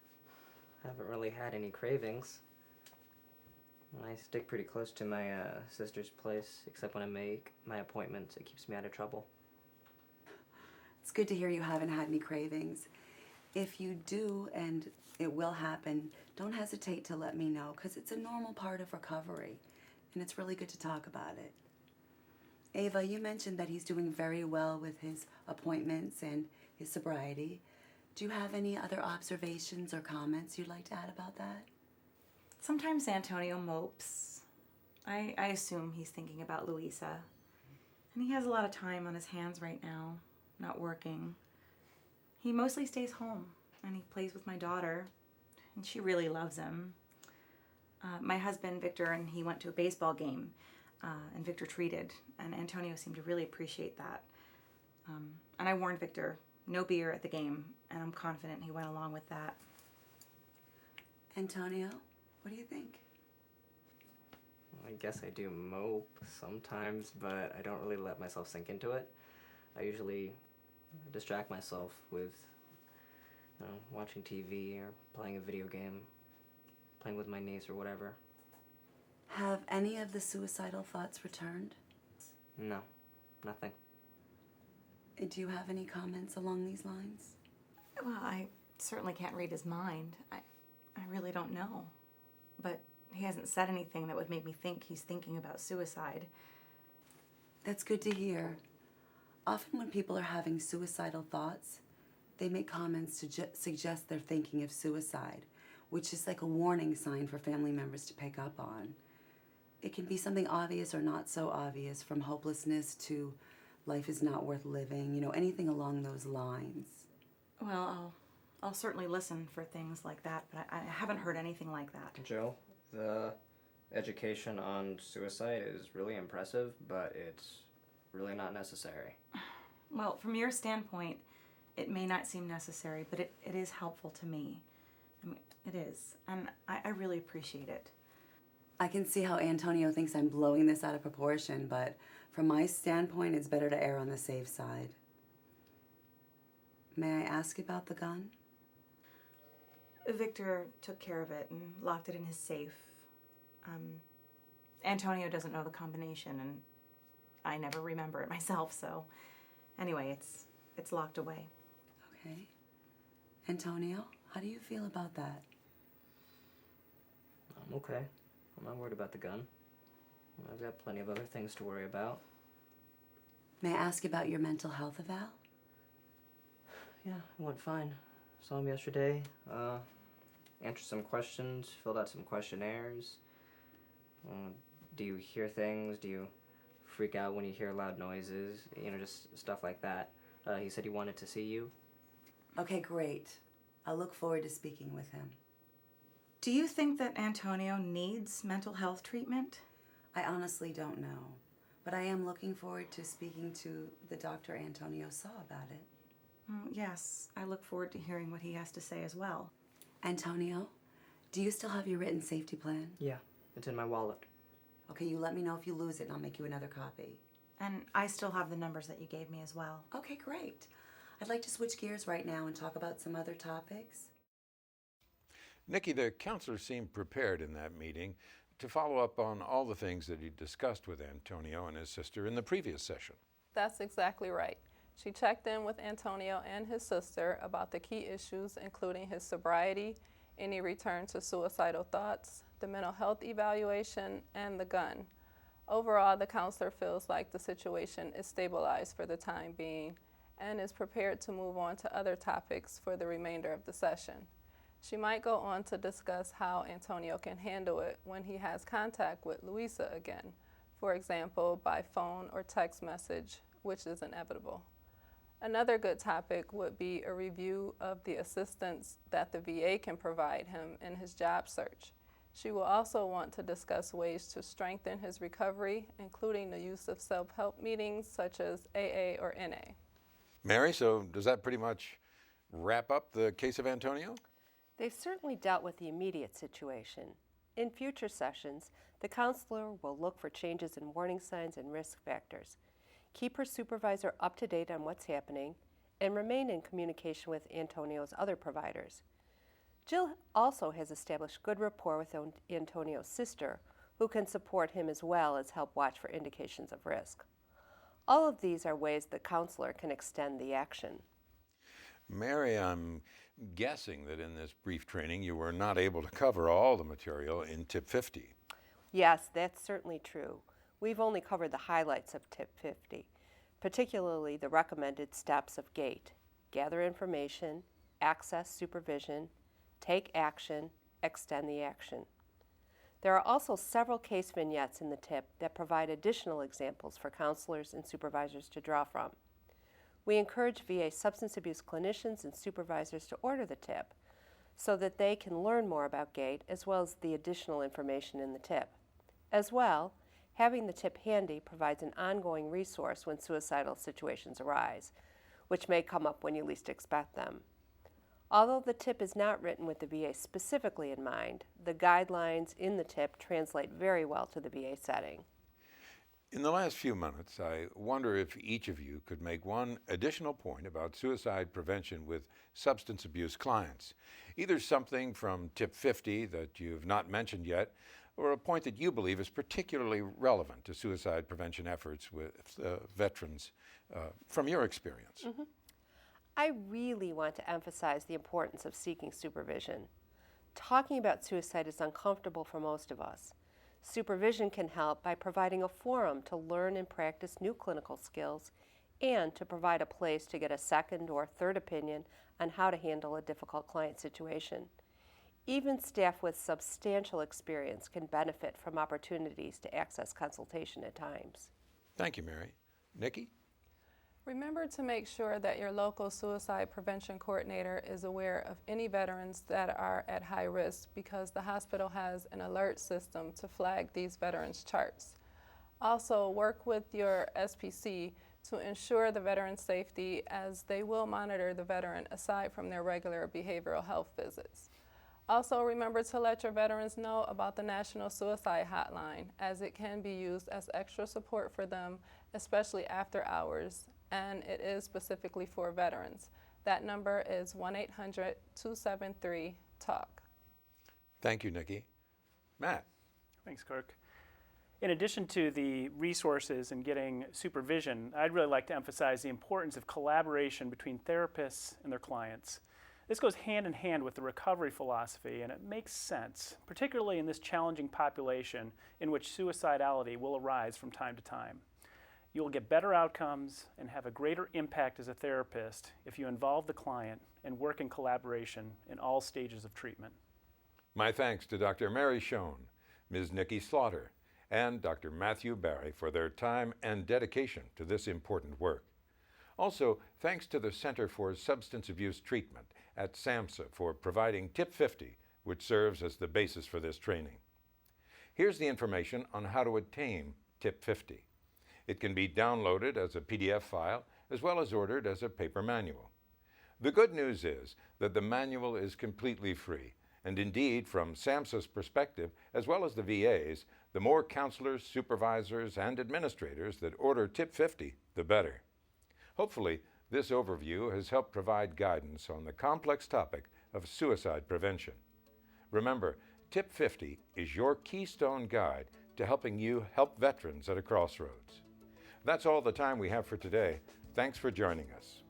F: Haven't really had any cravings. I stick pretty close to my sister's place, except when I make my appointments. It keeps me out of trouble.
E: It's good to hear you haven't had any cravings. If you do, and it will happen, don't hesitate to let me know, because it's a normal part of recovery, and it's really good to talk about it. Ava, you mentioned that he's doing very well with his appointments and his sobriety. Do you have any other observations or comments you'd like to add about that?
H: Sometimes Antonio mopes. I assume he's thinking about Louisa. And he has a lot of time on his hands right now, not working. He mostly stays home, and he plays with my daughter, and she really loves him. My husband, Victor, and he went to a baseball game, and Victor treated, and Antonio seemed to really appreciate that. And I warned Victor, no beer at the game, and I'm confident he went along with that.
E: Antonio, what do you think?
F: I guess I do mope sometimes, but I don't really let myself sink into it. I usually distract myself with watching TV or playing a video game, playing with my niece or whatever.
E: Have any of the suicidal thoughts returned?
F: No, nothing.
E: Do you have any comments along these lines?
H: Well, I certainly can't read his mind. I really don't know. But he hasn't said anything that would make me think he's thinking about suicide.
E: That's good to hear. Often when people are having suicidal thoughts, they make comments to suggest they're thinking of suicide, which is like a warning sign for family members to pick up on. It can be something obvious or not so obvious, from hopelessness to life is not worth living, anything along those lines.
H: Well, I'll certainly listen for things like that, but I haven't heard anything like that.
F: Joe, the education on suicide is really impressive, but it's really not necessary.
H: Well, from your standpoint, it may not seem necessary, but it is helpful to me. I mean, it is, and I really appreciate it.
E: I can see how Antonio thinks I'm blowing this out of proportion, but from my standpoint, it's better to err on the safe side. May I ask about the gun?
H: Victor took care of it and locked it in his safe. Antonio doesn't know the combination, and I never remember it myself, so anyway, it's locked away.
E: Okay. Antonio, how do you feel about that?
F: I'm okay. I'm not worried about the gun. I've got plenty of other things to worry about.
E: May I ask about your mental health eval?
F: Yeah, it went fine. Saw him yesterday. Answered some questions, filled out some questionnaires. Do you hear things? Do you freak out when you hear loud noises? Just stuff like that. He said he wanted to see you.
E: Okay, great. I'll look forward to speaking with him.
H: Do you think that Antonio needs mental health treatment?
E: I honestly don't know, but I am looking forward to speaking to the doctor Antonio saw about it.
H: Yes, I look forward to hearing what he has to say as well.
E: Antonio, do you still have your written safety plan?
F: Yeah, it's in my wallet.
E: Okay, you let me know if you lose it and I'll make you another copy.
H: And I still have the numbers that you gave me as well.
E: Okay, great. I'd like to switch gears right now and talk about some other topics.
A: Nikki, the counselor seemed prepared in that meeting to follow up on all the things that he discussed with Antonio and his sister in the previous session.
C: That's exactly right. She checked in with Antonio and his sister about the key issues, including his sobriety, any return to suicidal thoughts, the mental health evaluation, and the gun. Overall, the counselor feels like the situation is stabilized for the time being and is prepared to move on to other topics for the remainder of the session. She might go on to discuss how Antonio can handle it when he has contact with Louisa again, for example, by phone or text message, which is inevitable. Another good topic would be a review of the assistance that the VA can provide him in his job search. She will also want to discuss ways to strengthen his recovery, including the use of self-help meetings such as AA or NA.
A: Mary, so does that pretty much wrap up the case of Antonio?
B: They've certainly dealt with the immediate situation. In future sessions, the counselor will look for changes in warning signs and risk factors, keep her supervisor up to date on what's happening, and remain in communication with Antonio's other providers. Jill also has established good rapport with Antonio's sister, who can support him as well as help watch for indications of risk. All of these are ways the counselor can extend the action.
A: Mary, I'm guessing that in this brief training you were not able to cover all the material in Tip 50.
B: Yes, that's certainly true. We've only covered the highlights of Tip 50, particularly the recommended steps of GATE: gather information, access supervision, take action, extend the action. There are also several case vignettes in the tip that provide additional examples for counselors and supervisors to draw from. We encourage VA substance abuse clinicians and supervisors to order the tip so that they can learn more about GATE as well as the additional information in the tip. As well, having the tip handy provides an ongoing resource when suicidal situations arise, which may come up when you least expect them. Although the tip is not written with the VA specifically in mind, the guidelines in the tip translate very well to the VA setting.
A: In the last few minutes, I wonder if each of you could make one additional point about suicide prevention with substance abuse clients. Either something from Tip 50 that you've not mentioned yet, or a point that you believe is particularly relevant to suicide prevention efforts with veterans from your experience.
B: I really want to emphasize the importance of seeking supervision. Talking about suicide is uncomfortable for most of us. Supervision can help by providing a forum to learn and practice new clinical skills and to provide a place to get a second or third opinion on how to handle a difficult client situation. Even staff with substantial experience can benefit from opportunities to access consultation at times.
A: Thank you, Mary. Nikki?
C: Remember to make sure that your local suicide prevention coordinator is aware of any veterans that are at high risk, because the hospital has an alert system to flag these veterans' charts. Also, work with your SPC to ensure the veteran's safety, as they will monitor the veteran aside from their regular behavioral health visits. Also, remember to let your veterans know about the National Suicide Hotline, as it can be used as extra support for them, especially after hours, and it is specifically for veterans. That number is 1-800-273-TALK.
A: Thank you, Nikki. Matt?
D: Thanks, Kirk. In addition to the resources and getting supervision, I'd really like to emphasize the importance of collaboration between therapists and their clients. This goes hand in hand with the recovery philosophy, and it makes sense, particularly in this challenging population in which suicidality will arise from time to time. You will get better outcomes and have a greater impact as a therapist if you involve the client and work in collaboration in all stages of treatment.
A: My thanks to Dr. Mary Schoen, Ms. Nikki Slaughter, and Dr. Matthew Barry for their time and dedication to this important work. Also, thanks to the Center for Substance Abuse Treatment at SAMHSA for providing Tip 50, which serves as the basis for this training. Here's the information on how to attain Tip 50. It can be downloaded as a PDF file as well as ordered as a paper manual. The good news is that the manual is completely free, and indeed, from SAMHSA's perspective, as well as the VA's, the more counselors, supervisors, and administrators that order Tip 50, the better. Hopefully, This overview has helped provide guidance on the complex topic of suicide prevention. Remember, Tip 50 is your keystone guide to helping you help veterans at a crossroads. That's all the time we have for today. Thanks for joining us.